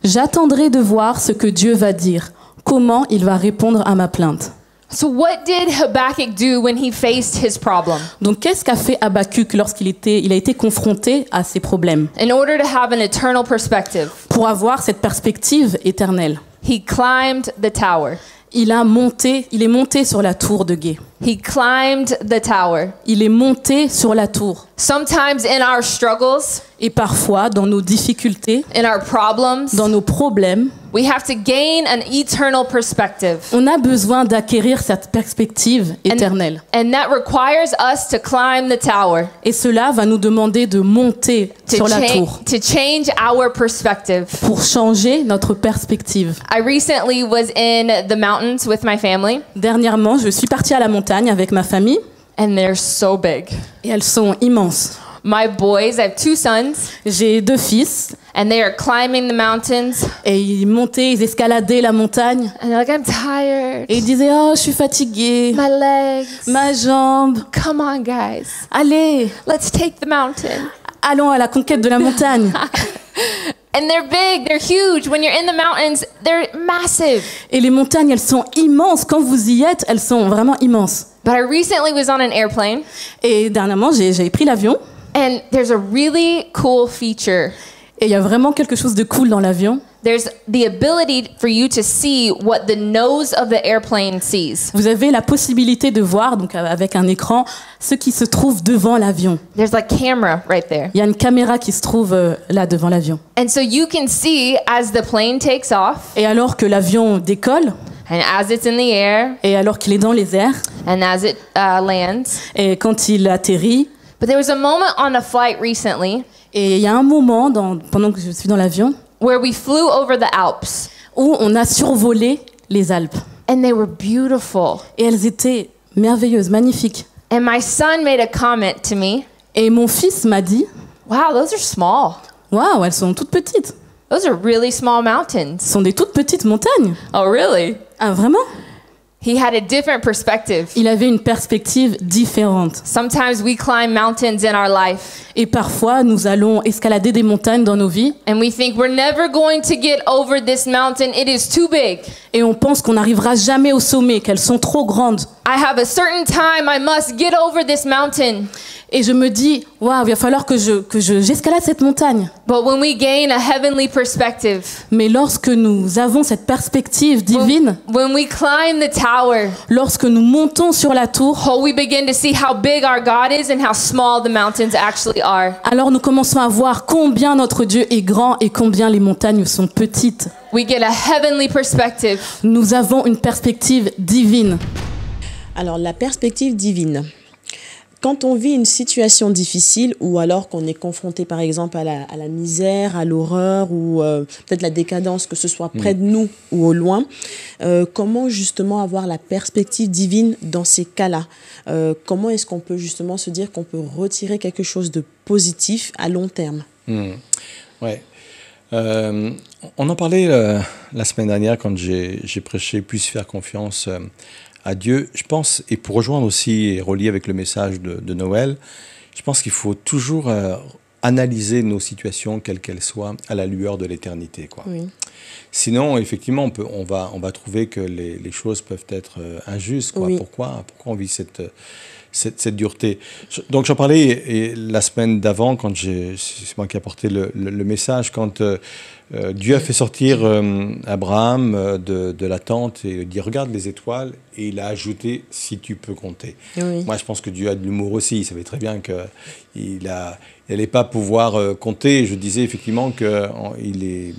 Speaker 4: J'attendrai de voir ce que Dieu va dire. Comment il va répondre à ma plainte.
Speaker 3: So what did Habakkuk do when he faced his problem?
Speaker 4: Donc, qu'est-ce qu'a fait Habakkuk lorsqu'il a été confronté à ces problèmes?
Speaker 3: In order to have an eternal perspective,
Speaker 4: Pour avoir cette perspective éternelle,
Speaker 3: he climbed the tower.
Speaker 4: il est monté sur la tour de guet.
Speaker 3: He climbed the tower.
Speaker 4: Il est monté sur la tour.
Speaker 3: Sometimes in our struggles,
Speaker 4: Et parfois, dans nos difficultés,
Speaker 3: in our problems,
Speaker 4: dans nos problèmes,
Speaker 3: we have to gain an eternal perspective.
Speaker 4: on a besoin d'acquérir cette perspective éternelle.
Speaker 3: And that requires us to climb the tower.
Speaker 4: Et cela va nous demander de monter sur la tour
Speaker 3: To change our perspective.
Speaker 4: pour changer notre perspective.
Speaker 3: I recently was in the mountains with my family,
Speaker 4: Dernièrement, je suis partie à la montagne avec ma famille
Speaker 3: and they're so big.
Speaker 4: et elles sont immenses.
Speaker 3: My boys, I have 2 sons,
Speaker 4: J'ai 2 fils
Speaker 3: and they are climbing the mountains,
Speaker 4: et ils montaient, ils escaladaient la montagne
Speaker 3: and they're like, I'm tired.
Speaker 4: et ils disaient « Oh, je suis fatiguée,
Speaker 3: My legs.
Speaker 4: ma jambe,
Speaker 3: Come on, guys.
Speaker 4: allez,
Speaker 3: Let's take the mountain.
Speaker 4: allons à la conquête de la montagne. »
Speaker 3: And they're big, they're huge. When you're in the mountains, they're massive.
Speaker 4: Et les montagnes, elles sont immenses. Quand vous y êtes, elles sont vraiment immenses.
Speaker 3: But I recently was on an airplane,
Speaker 4: Et dernièrement, j'ai pris l'avion
Speaker 3: and there's a really cool feature.
Speaker 4: et il y a vraiment quelque chose de cool dans l'avion.
Speaker 3: There's the ability for you to see what the nose of the airplane sees.
Speaker 4: Vous avez la possibilité de voir, donc avec un écran, ce qui se trouve devant l'avion.
Speaker 3: There's a camera right there.
Speaker 4: Il y a une caméra qui se trouve là devant l'avion.
Speaker 3: And so you can see as the plane takes off,
Speaker 4: Et alors que l'avion décolle,
Speaker 3: and as it's in the air,
Speaker 4: et alors qu'il est dans les airs,
Speaker 3: and as it lands.
Speaker 4: et quand il atterrit,
Speaker 3: But there was a moment on a flight recently
Speaker 4: et il y a un moment, pendant que je suis dans l'avion,
Speaker 3: where we flew over the Alps,
Speaker 4: où on a survolé les Alpes.
Speaker 3: and they were beautiful.
Speaker 4: Et elles étaient merveilleuses, magnifiques.
Speaker 3: And my son made a comment to me.
Speaker 4: Et mon fils m'a dit,
Speaker 3: Wow, those are small.
Speaker 4: waouh, elles sont toutes petites.
Speaker 3: Those are really small mountains.
Speaker 4: Ce sont des toutes petites montagnes.
Speaker 3: Oh, really?
Speaker 4: Ah, vraiment?
Speaker 3: He had a different perspective.
Speaker 4: Il avait une perspective différente.
Speaker 3: Sometimes we climb mountains in our life
Speaker 4: Et parfois, nous allons escalader des montagnes dans nos vies
Speaker 3: and we think we're never going to get over this mountain. It is too big.
Speaker 4: et on pense qu'on n'arrivera jamais au sommet, qu'elles sont trop grandes.
Speaker 3: I have a certain time I must get over this mountain.
Speaker 4: Et je me dis, waouh, il va falloir que j'escalade cette montagne.
Speaker 3: But when we gain a heavenly perspective,
Speaker 4: Mais lorsque nous avons cette perspective divine,
Speaker 3: when we climb the tower,
Speaker 4: lorsque nous montons sur la tour,
Speaker 3: oh, we begin to see how big our God is and how small the mountains actually are.
Speaker 4: alors nous commençons à voir combien notre Dieu est grand et combien les montagnes sont petites.
Speaker 3: We get a heavenly perspective.
Speaker 4: Nous avons une perspective divine.
Speaker 2: Alors, la perspective divine. Quand on vit une situation difficile ou alors qu'on est confronté par exemple à la misère, à l'horreur ou peut-être la décadence, que ce soit près de nous ou au loin, comment justement avoir la perspective divine dans ces cas-là? Comment est-ce qu'on peut justement se dire qu'on peut retirer quelque chose de positif à long terme?
Speaker 1: Ouais. On en parlait la semaine dernière quand j'ai prêché « Puisse faire confiance » à Dieu, je pense, et pour rejoindre aussi et relier avec le message de Noël, je pense qu'il faut toujours analyser nos situations, quelles qu'elles soient, à la lueur de l'éternité, quoi.
Speaker 2: Oui.
Speaker 1: Sinon, effectivement, on va trouver que les choses peuvent être injustes, quoi.
Speaker 2: Oui.
Speaker 1: Pourquoi on vit cette dureté. Donc j'en parlais la semaine d'avant, quand c'est moi qui ai apporté le message, quand Dieu a fait sortir Abraham de la tente et dit regarde les étoiles, et il a ajouté si tu peux compter.
Speaker 2: Oui.
Speaker 1: Moi je pense que Dieu a de l'humour aussi, il savait très bien qu'il n'allait pas pouvoir compter. Je disais effectivement qu'il est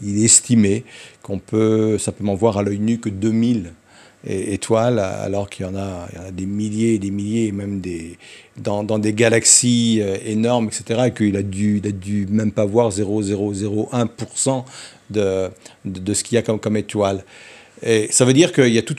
Speaker 1: estimé qu'on peut simplement voir à l'œil nu que 2000 étoiles, alors qu'il y en a des milliers et des milliers, et même dans des galaxies énormes, etc., et qu'il a dû même pas voir 0,001% de ce qu'il y a comme étoile. Et ça veut dire qu'il y a tout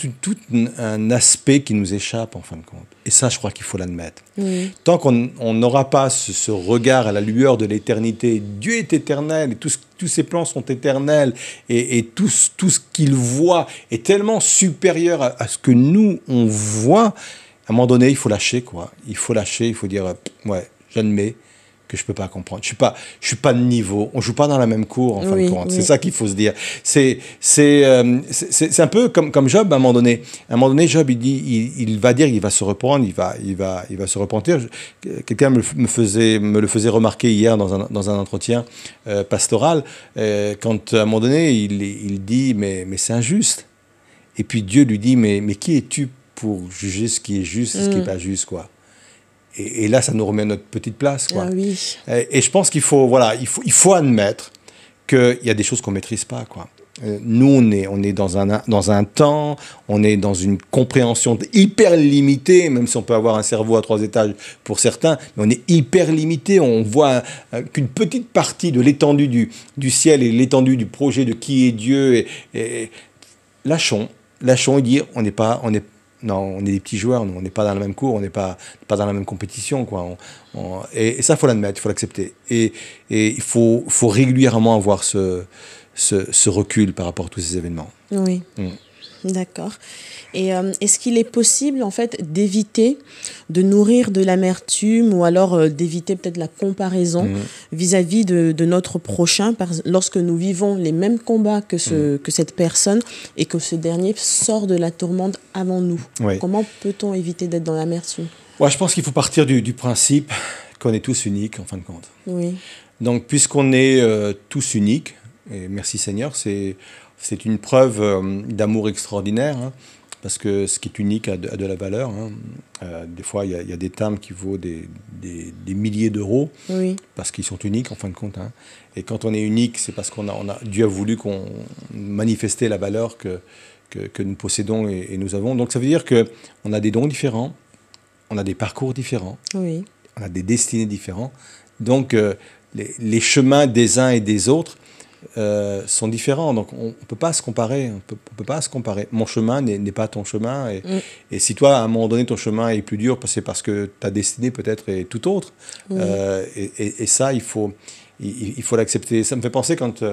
Speaker 1: un aspect qui nous échappe, en fin de compte. Et ça, je crois qu'il faut l'admettre.
Speaker 2: Oui.
Speaker 1: Tant qu'on n'aura pas ce regard à la lueur de l'éternité, Dieu est éternel, et tous ses plans sont éternels, et tout ce qu'il voit est tellement supérieur à ce que nous, on voit. À un moment donné, il faut lâcher, quoi. Il faut lâcher, il faut dire, ouais, j'admets que je peux pas comprendre. Je suis pas de niveau. On joue pas dans la même cour, en fin de compte. Oui. C'est ça qu'il faut se dire. C'est un peu comme Job, à un moment donné. À un moment donné, Job, il va dire, il va se reprendre, il va se repentir. Quelqu'un me le faisait remarquer hier dans un entretien pastoral, quand à un moment donné, il dit, mais c'est injuste. Et puis Dieu lui dit, mais qui es-tu pour juger ce qui est juste et ce qui est pas juste, quoi. Et là, ça nous remet à notre petite place, quoi.
Speaker 2: Ah oui.
Speaker 1: Et je pense qu'il faut admettre qu'il y a des choses qu'on ne maîtrise pas, quoi. Nous, on est dans un temps, on est dans une compréhension hyper limitée, même si on peut avoir un cerveau à 3 étages pour certains, mais on est hyper limité. On voit qu'une petite partie de l'étendue du ciel et l'étendue du projet de qui est Dieu. Et lâchons et dire, on est des petits joueurs, on n'est pas dans la même cour, on n'est pas dans la même compétition, quoi. Et ça, il faut l'admettre, il faut l'accepter. Et il faut régulièrement avoir ce recul par rapport à tous ces événements.
Speaker 2: Oui, d'accord. Et est-ce qu'il est possible, en fait, d'éviter de nourrir de l'amertume ou alors d'éviter peut-être la comparaison vis-à-vis de notre prochain lorsque nous vivons les mêmes combats que cette personne et que ce dernier sort de la tourmente avant nous? Oui. Comment peut-on éviter d'être dans l'amertume?
Speaker 1: Ouais, je pense qu'il faut partir du principe qu'on est tous uniques, en fin de compte.
Speaker 2: Oui.
Speaker 1: Donc, puisqu'on est tous uniques, et merci Seigneur, c'est une preuve d'amour extraordinaire, hein. Parce que ce qui est unique a de la valeur. Hein. Des fois, il y a des timbres qui vaut des milliers d'euros, oui, parce qu'ils sont uniques, en fin de compte. Hein. Et quand on est unique, c'est parce Dieu a voulu qu'on manifestait la valeur que nous possédons et nous avons. Donc ça veut dire qu'on a des dons différents, on a des parcours différents, oui, on a des destinées différentes. Donc les chemins des uns et des autres sont différents, donc on ne peut pas se comparer. On peut pas se comparer. Mon chemin n'est pas ton chemin, et si toi, à un moment donné, ton chemin est plus dur, c'est parce que ta destinée peut-être est tout autre. Oui. Et ça, il faut l'accepter. Ça me fait penser quand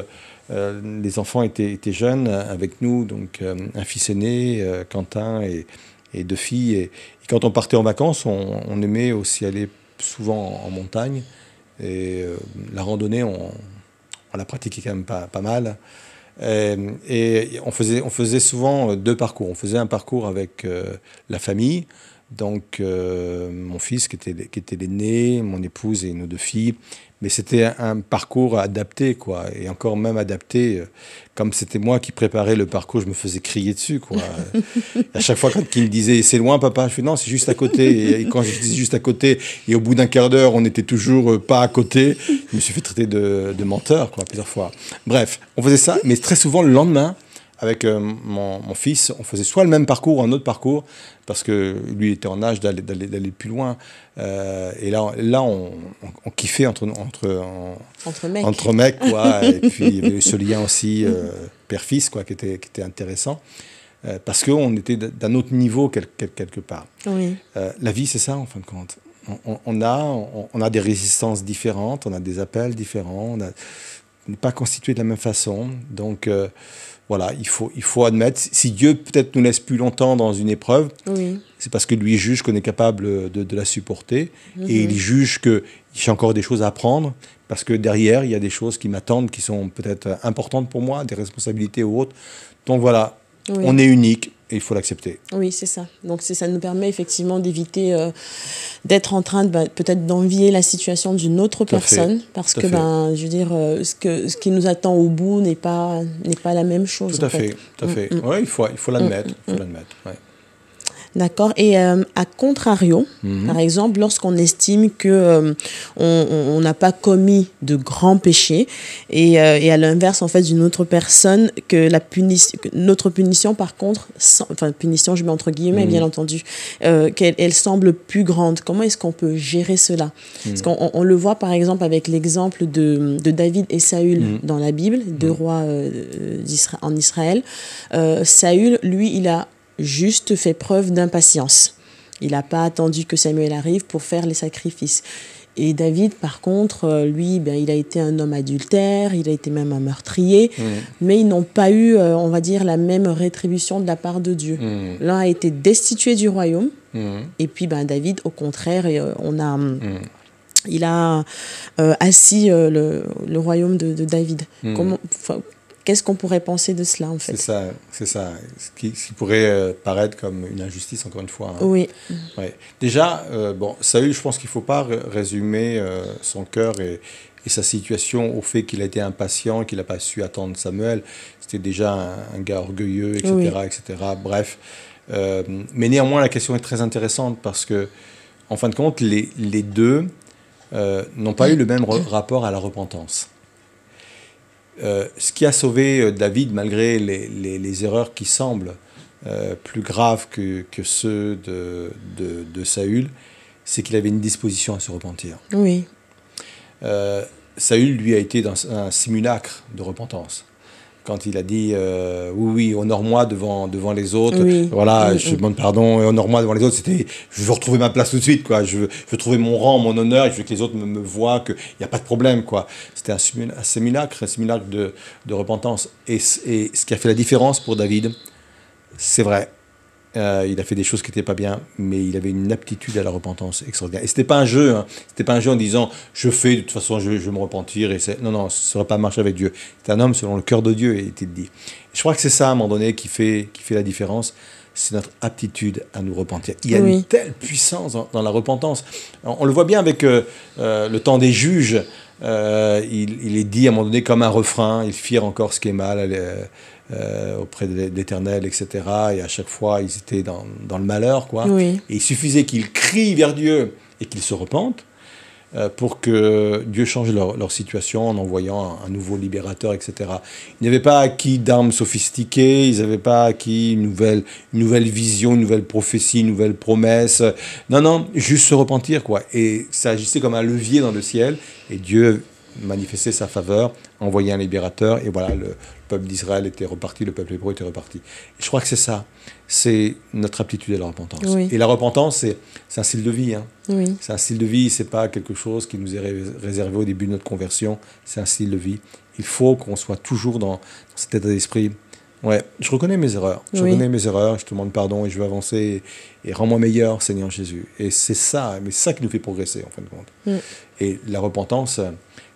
Speaker 1: les enfants étaient jeunes avec nous, donc un fils aîné, Quentin, et 2 filles. Et quand on partait en vacances, on aimait aussi aller souvent en montagne. Et la randonnée, on l'a pratiqué quand même pas mal. Et on faisait souvent 2 parcours. On faisait un parcours avec la famille, donc mon fils qui était l'aîné, mon épouse et nos 2 filles. Mais c'était un parcours adapté, quoi. Et encore même adapté, comme c'était moi qui préparais le parcours, je me faisais crier dessus, quoi. À chaque fois qu'il me disait « c'est loin, papa », je fais « non, c'est juste à côté ». Et quand je disais juste à côté, et au bout d'1 quart d'heure, on n'était toujours pas à côté, je me suis fait traiter de menteur, quoi, plusieurs fois. Bref, on faisait ça, mais très souvent, le lendemain, avec mon fils, on faisait soit le même parcours ou un autre parcours, parce que lui il était en âge d'aller plus loin. Et là on kiffait entre mecs, quoi. Et puis il y avait ce lien aussi père-fils, quoi, qui était intéressant, parce qu'on était d'un autre niveau quelque part. Oui. La vie, c'est ça, en fin de compte. On a des résistances différentes, on a des appels différents, on n'est pas constitué de la même façon, donc voilà, il faut admettre, si Dieu peut-être nous laisse plus longtemps dans une épreuve, oui, c'est parce que lui juge qu'on est capable de la supporter, et il juge que j'ai encore des choses à apprendre, parce que derrière, il y a des choses qui m'attendent, qui sont peut-être importantes pour moi, des responsabilités ou autres. Donc voilà, oui, on est unique, et il faut l'accepter.
Speaker 2: Oui, c'est ça. Donc ça nous permet effectivement d'éviter d'être en train de peut-être d'envier la situation d'une autre personne, parce que je veux dire ce qui nous attend au bout n'est pas la même chose.
Speaker 1: Tout à fait. Ouais, il faut l'admettre. Ouais.
Speaker 2: D'accord. Et à contrario, par exemple, lorsqu'on estime que on n'a pas commis de grands péchés, et à l'inverse, en fait, d'une autre personne, que notre punition, par contre, punition, je mets entre guillemets, bien entendu, qu'elle semble plus grande. Comment est-ce qu'on peut gérer cela? Parce qu'on le voit, par exemple, avec l'exemple de David et Saül dans la Bible, deux rois en Israël. Saül, lui, il a juste fait preuve d'impatience. Il n'a pas attendu que Samuel arrive pour faire les sacrifices. Et David, par contre, lui, il a été un homme adultère, il a été même un meurtrier, mais ils n'ont pas eu, on va dire, la même rétribution de la part de Dieu. L'un a été destitué du royaume, et puis David, au contraire, il a assis le royaume de David. Qu'est-ce qu'on pourrait penser de cela, en fait?
Speaker 1: C'est ça. Ce qui pourrait paraître comme une injustice, encore une fois. Hein.
Speaker 2: Oui.
Speaker 1: Ouais. Déjà, Saül, je pense qu'il ne faut pas résumer son cœur et sa situation au fait qu'il a été impatient, qu'il n'a pas su attendre Samuel. C'était déjà un gars orgueilleux, etc.
Speaker 2: Oui.
Speaker 1: etc. Bref. Mais néanmoins, la question est très intéressante parce que, en fin de compte, les deux n'ont pas eu le même rapport à la repentance. Ce qui a sauvé David, malgré les erreurs qui semblent plus graves que ceux de Saül, c'est qu'il avait une disposition à se repentir.
Speaker 2: Oui.
Speaker 1: Saül, lui, a été dans un simulacre de repentance. Quand il a dit oui, honore-moi devant les autres, voilà, je demande pardon, honore-moi devant les autres, c'était je veux retrouver ma place tout de suite, quoi. Je veux trouver mon rang, mon honneur, je veux que les autres me voient, qu'il n'y a pas de problème, quoi. C'était un simulacre de repentance. Et ce qui a fait la différence pour David, c'est vrai. Il a fait des choses qui n'étaient pas bien, mais il avait une aptitude à la repentance extraordinaire. Et c'était pas un jeu, hein. C'était pas un jeu en disant je fais, de toute façon je vais me repentir. Non, ça ne serait pas marché avec Dieu. C'est un homme selon le cœur de Dieu, est-il dit. Et je crois que c'est ça, à un moment donné, qui fait la différence. C'est notre aptitude à nous repentir. Il y a une telle puissance dans la repentance. On le voit bien avec le temps des juges. Il est dit à un moment donné comme un refrain, ils firent encore ce qui est mal auprès de l'Éternel, etc. Et à chaque fois, ils étaient dans le malheur, quoi.
Speaker 2: Oui.
Speaker 1: Et il suffisait qu'ils crient vers Dieu et qu'ils se repentent pour que Dieu change leur situation en envoyant un nouveau libérateur, etc. Ils n'avaient pas acquis d'armes sophistiquées, ils n'avaient pas acquis une nouvelle vision, une nouvelle prophétie, une nouvelle promesse. Non, juste se repentir, quoi. Et ça agissait comme un levier dans le ciel, et Dieu manifestait sa faveur, envoyait un libérateur, et voilà, le peuple d'Israël était reparti, le peuple hébreu était reparti. Et je crois que c'est ça, c'est notre aptitude à la repentance.
Speaker 2: Oui.
Speaker 1: Et la repentance, c'est un style de vie, hein.
Speaker 2: Oui.
Speaker 1: C'est un style de vie, c'est pas quelque chose qui nous est réservé au début de notre conversion, c'est un style de vie. Il faut qu'on soit toujours dans cet état d'esprit. Ouais, je reconnais mes erreurs, je te demande pardon et je veux avancer et rends-moi meilleur, Seigneur Jésus. Et c'est ça, mais c'est ça qui nous fait progresser, en fin de compte. Et la repentance,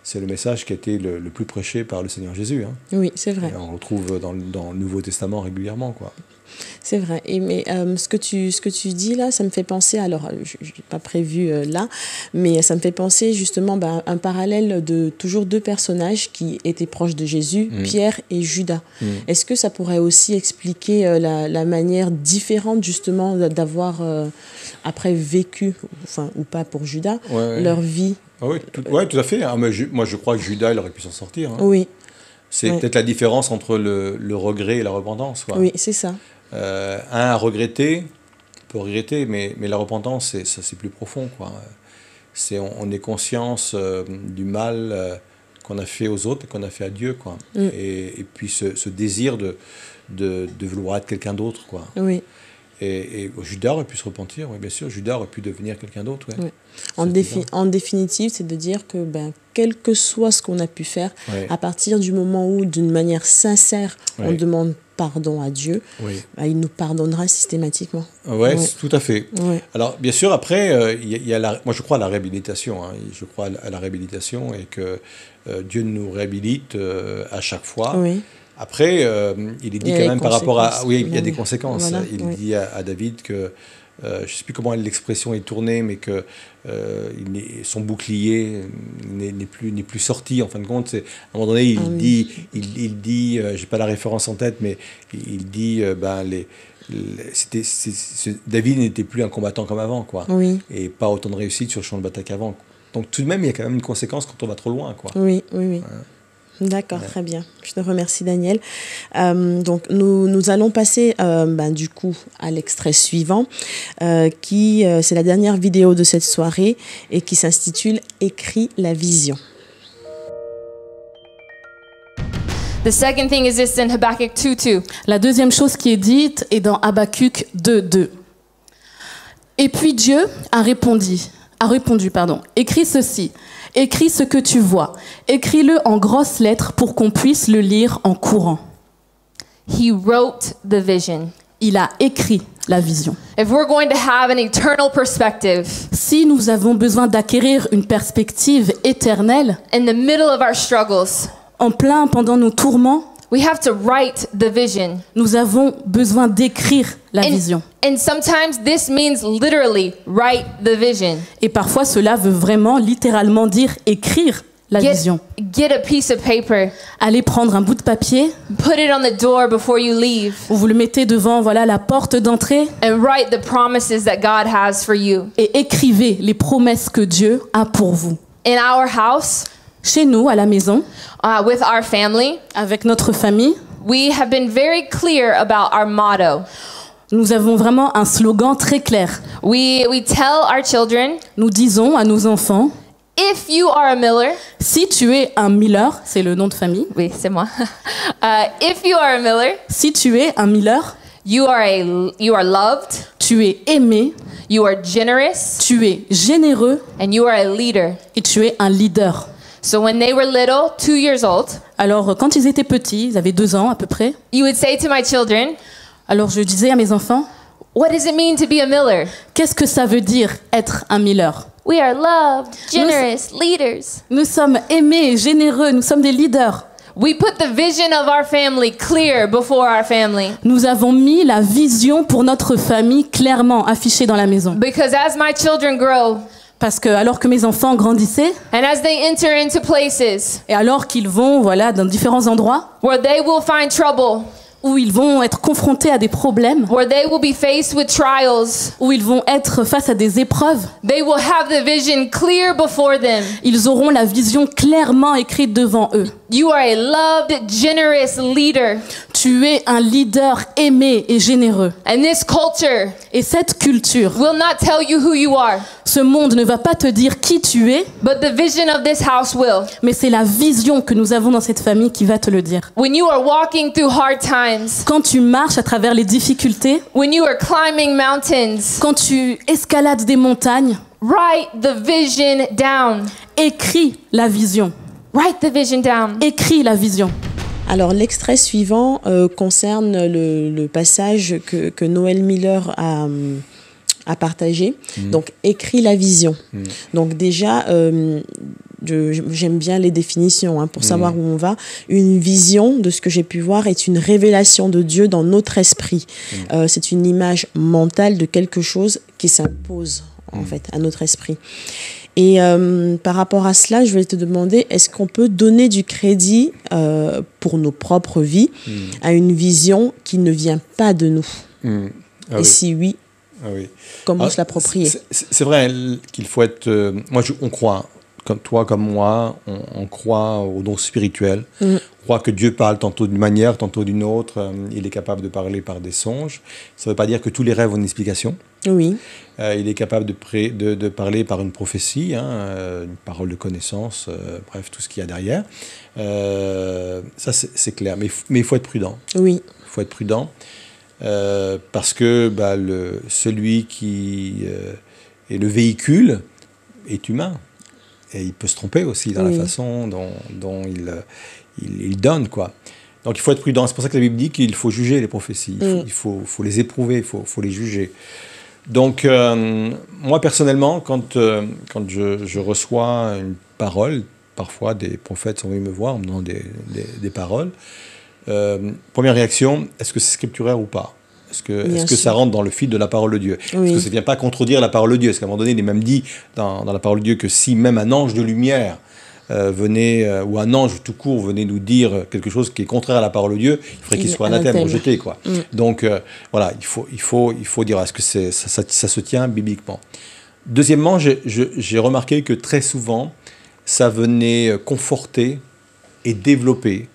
Speaker 1: c'est le message qui a été le plus prêché par le Seigneur Jésus. Hein.
Speaker 2: Oui, c'est vrai.
Speaker 1: Et on le retrouve dans le Nouveau Testament régulièrement, quoi.
Speaker 2: C'est vrai. Mais ce que tu dis là, ça me fait penser, alors je n'ai pas prévu là, mais ça me fait penser justement un parallèle de toujours deux personnages qui étaient proches de Jésus, Pierre et Judas. Est-ce que ça pourrait aussi expliquer la manière différente justement d'avoir après vécu, enfin ou pas pour Judas, leur vie?
Speaker 1: Oui, tout à fait. Ah, mais moi je crois que Judas, il aurait pu s'en sortir. Hein.
Speaker 2: Oui.
Speaker 1: C'est peut-être la différence entre le regret et la repentance, quoi.
Speaker 2: Oui, c'est ça.
Speaker 1: Un a regretté, peut regretter, mais la repentance, c'est plus profond, quoi. On est conscience du mal qu'on a fait aux autres et qu'on a fait à Dieu, quoi. Et puis ce désir de vouloir être quelqu'un d'autre, quoi.
Speaker 2: Oui.
Speaker 1: Et Judas aurait pu se repentir, oui, bien sûr. Judas aurait pu devenir quelqu'un d'autre. Ouais.
Speaker 2: Oui. En définitive, c'est de dire que quel que soit ce qu'on a pu faire, à partir du moment où, d'une manière sincère, on demande pardon à Dieu, il nous pardonnera systématiquement.
Speaker 1: Oui, tout à fait.
Speaker 2: Ouais.
Speaker 1: Alors, bien sûr, après, y a moi je crois à la réhabilitation. Hein. Je crois à la réhabilitation et que Dieu nous réhabilite à chaque fois.
Speaker 2: Oui.
Speaker 1: Après, il est dit quand même par rapport à... Oui, il y a des conséquences.
Speaker 2: Voilà,
Speaker 1: Il dit à David que, je ne sais plus comment l'expression est tournée, mais que son bouclier n'est plus sorti, en fin de compte. À un moment donné, il dit je n'ai pas la référence en tête, mais il dit, David n'était plus un combattant comme avant, quoi.
Speaker 2: Oui.
Speaker 1: Et pas autant de réussite sur le champ de bataille qu'avant. Donc tout de même, il y a quand même une conséquence quand on va trop loin, quoi.
Speaker 2: Oui. D'accord, très bien. Je te remercie, Daniel. Donc, nous allons passer du coup à l'extrait suivant, c'est la dernière vidéo de cette soirée et qui s'intitule « Écris la vision ».
Speaker 3: The second thing is this in Habakkuk 2:2.
Speaker 4: La deuxième chose qui est dite est dans Habakkuk 2:2. Et puis Dieu a répondu, écris ceci, écris ce que tu vois, écris-le en grosses lettres pour qu'on puisse le lire en courant.
Speaker 3: He wrote the vision.
Speaker 4: Il a écrit la vision.
Speaker 3: If we're going to have an eternal perspective,
Speaker 4: Si nous avons besoin d'acquérir une perspective éternelle,
Speaker 3: in the middle of our struggles,
Speaker 4: pendant nos tourments,
Speaker 3: we have to write the vision.
Speaker 4: nous avons besoin d'écrire la vision.
Speaker 3: And sometimes this means literally write the vision.
Speaker 4: Et parfois, cela veut vraiment, littéralement dire écrire la vision.
Speaker 3: Get a piece of paper,
Speaker 4: Allez prendre un bout de papier,
Speaker 3: put it on the door before you leave,
Speaker 4: vous le mettez devant la porte d'entrée
Speaker 3: and write the promises that God has for you.
Speaker 4: et écrivez les promesses que Dieu a pour vous.
Speaker 3: In our house,
Speaker 4: Chez nous, à la maison,
Speaker 3: with our family,
Speaker 4: avec notre famille,
Speaker 3: we have been very clear about our motto.
Speaker 4: nous avons vraiment un slogan très clair.
Speaker 3: We tell our children,
Speaker 4: Nous disons à nos enfants,
Speaker 3: if you are a Miller,
Speaker 4: si tu es un Miller, c'est le nom de famille,
Speaker 3: oui, c'est moi. If you are a Miller,
Speaker 4: si tu es un Miller,
Speaker 3: you are loved,
Speaker 4: tu es aimé,
Speaker 3: you are generous,
Speaker 4: tu es généreux
Speaker 3: and you are a leader.
Speaker 4: et tu es un leader.
Speaker 3: So when they were little, 2 years old,
Speaker 4: Alors, quand ils étaient petits, ils avaient 2 ans à peu près,
Speaker 3: you would say to my children,
Speaker 4: alors je disais à mes enfants,
Speaker 3: what does it mean to be a Miller?
Speaker 4: qu'est-ce que ça veut dire être un Miller?
Speaker 3: We are loved, generous, leaders.
Speaker 4: Nous sommes aimés et généreux, nous sommes des leaders.
Speaker 3: We put the vision of our family clear before our family.
Speaker 4: Nous avons mis la vision pour notre famille clairement affichée dans la maison.
Speaker 3: Because as my children grow,
Speaker 4: Parce que alors que mes enfants grandissaient,
Speaker 3: and as they enter into places
Speaker 4: et alors qu'ils vont dans différents endroits,
Speaker 3: where they will find trouble,
Speaker 4: où ils vont être confrontés à des problèmes,
Speaker 3: where they will be faced with trials,
Speaker 4: où ils vont être face à des épreuves,
Speaker 3: they will have the vision clear before them.
Speaker 4: ils auront la vision clairement écrite devant eux.
Speaker 3: You are a loved, generous leader.
Speaker 4: Tu es un leader aimé et généreux.
Speaker 3: And this culture
Speaker 4: Et cette culture,
Speaker 3: will not tell you who you are,
Speaker 4: ce monde ne va pas te dire qui tu es,
Speaker 3: but the vision of this house will.
Speaker 4: mais c'est la vision que nous avons dans cette famille qui va te le dire.
Speaker 3: When you are walking through hard times,
Speaker 4: Quand tu marches à travers les difficultés,
Speaker 3: when you are climbing mountains,
Speaker 4: quand tu escalades des montagnes,
Speaker 3: write the vision down.
Speaker 4: écris la vision.
Speaker 3: Write the vision down.
Speaker 4: Écris la vision.
Speaker 2: Alors, l'extrait suivant concerne le passage que Noël Miller a partagé. Donc, écris la vision. Donc, déjà, j'aime bien les définitions pour savoir où on va. Une vision, de ce que j'ai pu voir, est une révélation de Dieu dans notre esprit. C'est une image mentale de quelque chose qui s'impose, en fait, à notre esprit. Et par rapport à cela, je vais te demander, est-ce qu'on peut donner du crédit pour nos propres vies à une vision qui ne vient pas de nous Et si oui, comment se l'approprier?
Speaker 1: C'est vrai qu'il faut être... on croit, comme toi, comme moi, on croit aux dons spirituels. On croit que Dieu parle tantôt d'une manière, tantôt d'une autre. Il est capable de parler par des songes. Ça ne veut pas dire que tous les rêves ont une explication.
Speaker 2: Oui.
Speaker 1: Il est capable de parler par une prophétie, une parole de connaissance, bref, tout ce qu'il y a derrière. Ça, c'est clair. Mais il faut être prudent.
Speaker 2: Oui.
Speaker 1: Il faut être prudent parce que celui qui est le véhicule est humain. Et il peut se tromper aussi dans la façon dont il donne, quoi. Donc il faut être prudent. C'est pour ça que la Bible dit qu'il faut juger les prophéties. Il faut les éprouver, il faut les juger. Donc, moi, personnellement, quand je reçois une parole, parfois des prophètes sont venus me voir en me donnant des paroles, Première réaction, est-ce que c'est scripturaire ou pas? Est-ce que ça rentre dans le fil de la parole de Dieu?
Speaker 2: Oui.
Speaker 1: Est-ce que ça ne vient pas contredire la parole de Dieu? Parce qu'à un moment donné, il est même dit dans la parole de Dieu que si même un ange de lumière venait, ou un ange tout court venait nous dire quelque chose qui est contraire à la parole de Dieu, il faudrait qu'il soit anathème, rejeté, quoi. Donc voilà, il faut dire, est-ce que ça se tient bibliquement? Deuxièmement, j'ai remarqué que très souvent, ça venait conforter et développer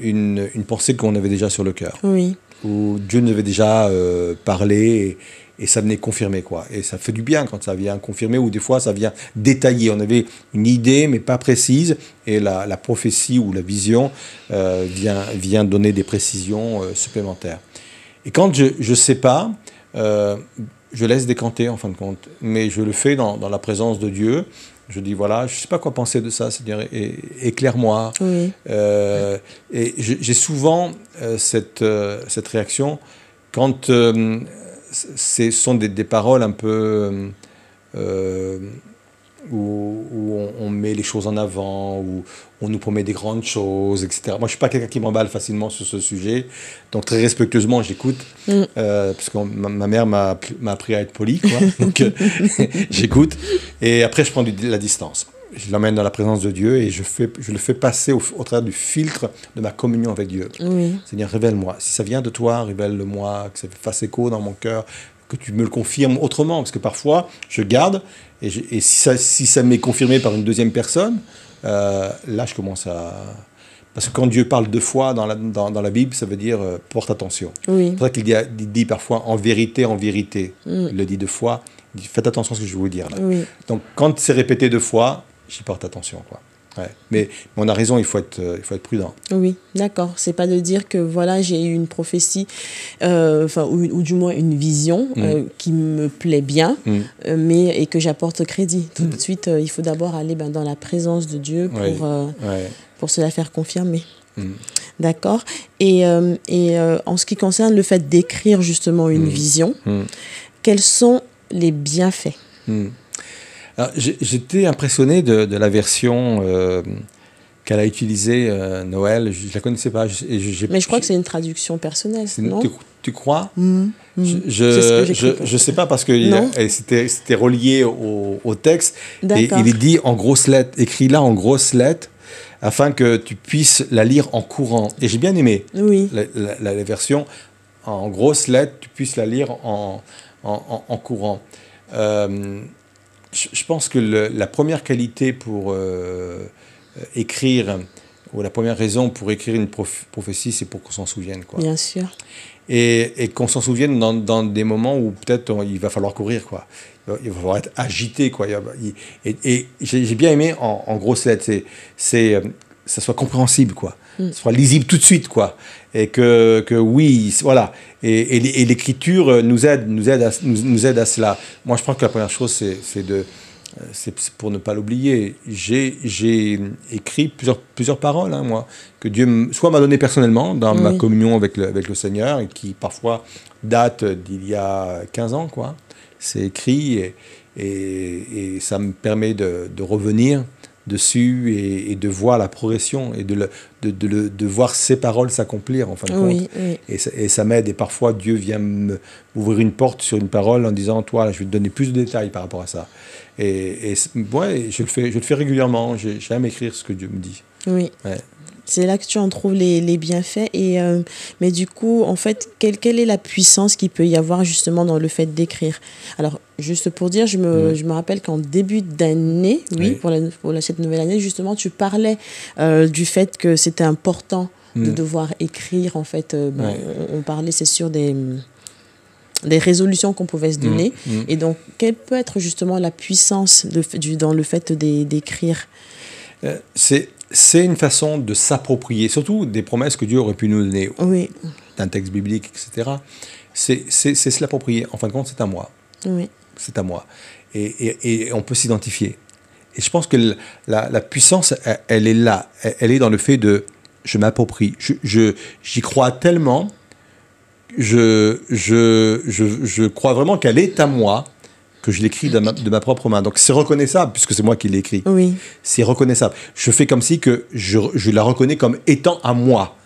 Speaker 1: une pensée qu'on avait déjà sur le cœur.
Speaker 2: Oui.
Speaker 1: Où Dieu nous avait déjà parlé et ça venait confirmer, quoi. Et ça fait du bien quand ça vient confirmer, ou des fois ça vient détailler. On avait une idée mais pas précise, et la prophétie ou la vision vient donner des précisions supplémentaires. Et quand je ne sais pas, je laisse décanter en fin de compte, mais je le fais dans la présence de Dieu. Je dis, voilà, je ne sais pas quoi penser de ça, c'est-à-dire éclaire-moi.
Speaker 2: Oui.
Speaker 1: Et j'ai souvent cette réaction quand ce sont des paroles un peu où on met les choses en avant, où on nous promet des grandes choses, etc. Moi, je ne suis pas quelqu'un qui m'emballe facilement sur ce sujet, donc très respectueusement, j'écoute, parce que ma mère m'a appris à être poli, quoi. Donc j'écoute, et après je prends la distance. Je l'emmène dans la présence de Dieu et je le fais passer au travers du filtre de ma communion avec Dieu. Oui. C'est-à-dire, révèle-moi. Si ça vient de toi, révèle-le-moi, que ça fasse écho dans mon cœur, que tu me le confirmes autrement, parce que parfois, je garde, et si ça m'est confirmé par une deuxième personne, là, je commence à... Parce que quand Dieu parle deux fois dans la Bible, ça veut dire porte attention. Oui. C'est pour ça qu'il dit parfois en vérité. Il le dit deux fois. Il dit, faites attention à ce que je vais vous dire là. Oui. Donc, quand c'est répété deux fois, j'y porte attention, quoi. Ouais. Mais on a raison, il faut être prudent. Oui,
Speaker 2: d'accord. C'est pas de dire que voilà, j'ai eu une prophétie, ou du moins une vision qui me plaît bien, et que j'apporte crédit. Tout de suite, il faut d'abord aller dans la présence de Dieu pour se la faire confirmer. D'accord. Et en ce qui concerne le fait d'écrire justement une vision, quels sont les bienfaits?
Speaker 1: Alors, j'étais impressionné de la version qu'elle a utilisée, Noël. Je ne la connaissais pas.
Speaker 2: Mais je crois que c'est une traduction personnelle, non?
Speaker 1: Tu crois? Je ne sais pas, parce que c'était relié au texte. Et il est dit en grosses lettres, écrit là en grosses lettres, afin que tu puisses la lire en courant. Et j'ai bien aimé la version en grosses lettres, tu puisses la lire en courant. Je pense que la première qualité pour écrire, ou la première raison pour écrire une prophétie, c'est pour qu'on s'en souvienne, quoi.
Speaker 2: Bien sûr.
Speaker 1: Et qu'on s'en souvienne dans des moments où peut-être il va falloir courir, quoi. Il va falloir être agité, quoi. Et j'ai bien aimé en grosses lettres, ça soit compréhensible, quoi. Ça soit lisible tout de suite, quoi. Et que oui, voilà. Et l'écriture nous aide à cela. Moi, je pense que la première chose, c'est pour ne pas l'oublier. J'ai écrit plusieurs paroles, hein, moi, que Dieu soit m'a donné personnellement dans ma communion avec le Seigneur, et qui parfois datent d'il y a 15 ans, quoi. C'est écrit et ça me permet de revenir dessus et de voir la progression et de voir ces paroles s'accomplir en fin de compte. Oui. Et ça m'aide, et parfois Dieu vient m'ouvrir une porte sur une parole en disant, toi, je vais te donner plus de détails par rapport à ça. Et je le fais régulièrement. J'aime écrire ce que Dieu me dit. Oui. Ouais.
Speaker 2: C'est là que tu en trouves les bienfaits. Mais du coup, en fait, quelle est la puissance qu'il peut y avoir justement dans le fait d'écrire? Alors, juste pour dire, je me rappelle qu'en début d'année, pour cette nouvelle année, justement, tu parlais du fait que c'était important de devoir écrire. En fait, on parlait, c'est sûr, des résolutions qu'on pouvait se donner. Et donc, quelle peut être justement la puissance dans le fait d'écrire?
Speaker 1: C'est une façon de s'approprier, surtout des promesses que Dieu aurait pu nous donner, d'un texte biblique, etc. C'est se l'approprier. En fin de compte, c'est à moi. Oui. C'est à moi. Et on peut s'identifier. Et je pense que la puissance, elle est là. Elle est dans le fait de je m'approprie. J'y crois tellement. Je crois vraiment qu'elle est à moi, que je l'écris de ma propre main. Donc c'est reconnaissable, puisque c'est moi qui l'ai écrit. Oui. C'est reconnaissable. Je fais comme si que je la reconnais comme étant à moi.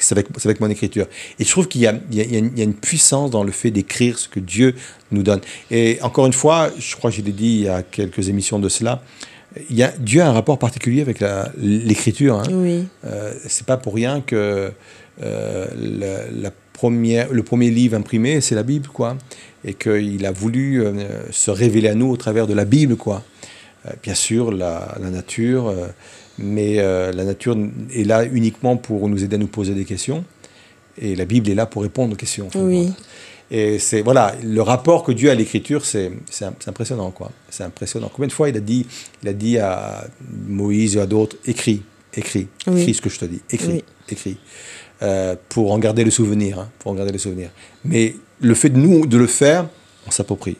Speaker 1: c'est avec mon écriture. Et je trouve qu'il y a une puissance dans le fait d'écrire ce que Dieu nous donne. Et encore une fois, je crois que je l'ai dit il y a quelques émissions de cela, Dieu a un rapport particulier avec l'écriture. Hein.
Speaker 2: Oui.
Speaker 1: C'est pas pour rien que le premier livre imprimé, c'est la Bible, quoi. Et qu'il a voulu se révéler à nous au travers de la Bible, quoi. Bien sûr, la nature, mais la nature est là uniquement pour nous aider à nous poser des questions. Et la Bible est là pour répondre aux questions.
Speaker 2: Oui.
Speaker 1: Et voilà, le rapport que Dieu a à l'écriture, c'est impressionnant, quoi. C'est impressionnant. Combien de fois il a dit à Moïse et à d'autres, écris ce que je te dis, écris. Pour en garder le souvenir, hein, Mais le fait de le faire, on s'approprie.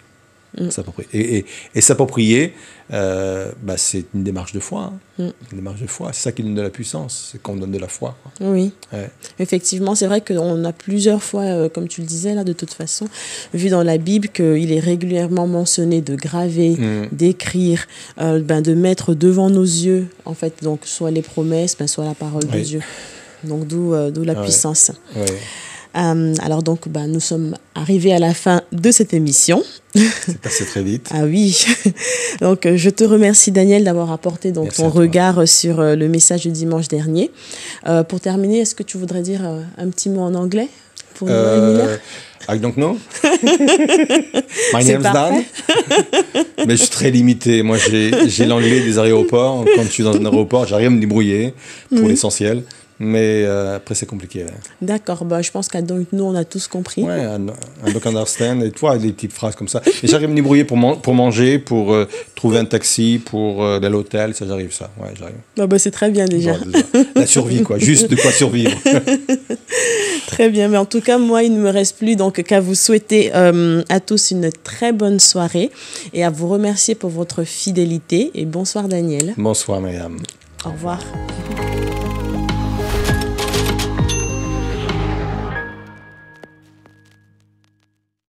Speaker 1: Et s'approprier, c'est une démarche de foi. Hein. Une démarche de foi. C'est ça qui donne de la puissance, c'est qu'on donne de la foi. Quoi.
Speaker 2: Oui,
Speaker 1: ouais.
Speaker 2: Effectivement, c'est vrai qu'on a plusieurs fois, comme tu le disais là, de toute façon, vu dans la Bible qu'il est régulièrement mentionné de graver, d'écrire, de mettre devant nos yeux, en fait, donc soit les promesses, soit la parole de Dieu. Donc d'où la puissance.
Speaker 1: Ouais.
Speaker 2: Alors donc, nous sommes arrivés à la fin de cette émission.
Speaker 1: C'est passé très vite.
Speaker 2: Ah oui. Donc, je te remercie, Daniel, d'avoir apporté donc, ton regard sur le message du dimanche dernier. Pour terminer, est-ce que tu voudrais dire un petit mot en anglais pour Noël Miller?
Speaker 1: I don't know. My name's Dan. Mais je suis très limité. Moi, j'ai l'anglais des aéroports. Quand je suis dans un aéroport, j'arrive à me débrouiller pour l'essentiel. Mais après, c'est compliqué. Là.
Speaker 2: D'accord. Je pense qu'à donc, nous, on a tous compris.
Speaker 1: Oui, I don't understand. Et toi, des petites phrases comme ça. Et j'arrive à me débrouiller pour manger, pour trouver un taxi, pour aller à l'hôtel. Ça, j'arrive, ça. Ouais, j'arrive.
Speaker 2: C'est très bien déjà.
Speaker 1: Bon, déjà. La survie, quoi. Juste de quoi survivre.
Speaker 2: Très bien. Mais en tout cas, moi, il ne me reste plus donc qu'à vous souhaiter à tous une très bonne soirée et à vous remercier pour votre fidélité. Et bonsoir, Daniel.
Speaker 1: Bonsoir, Myriam.
Speaker 2: Au revoir.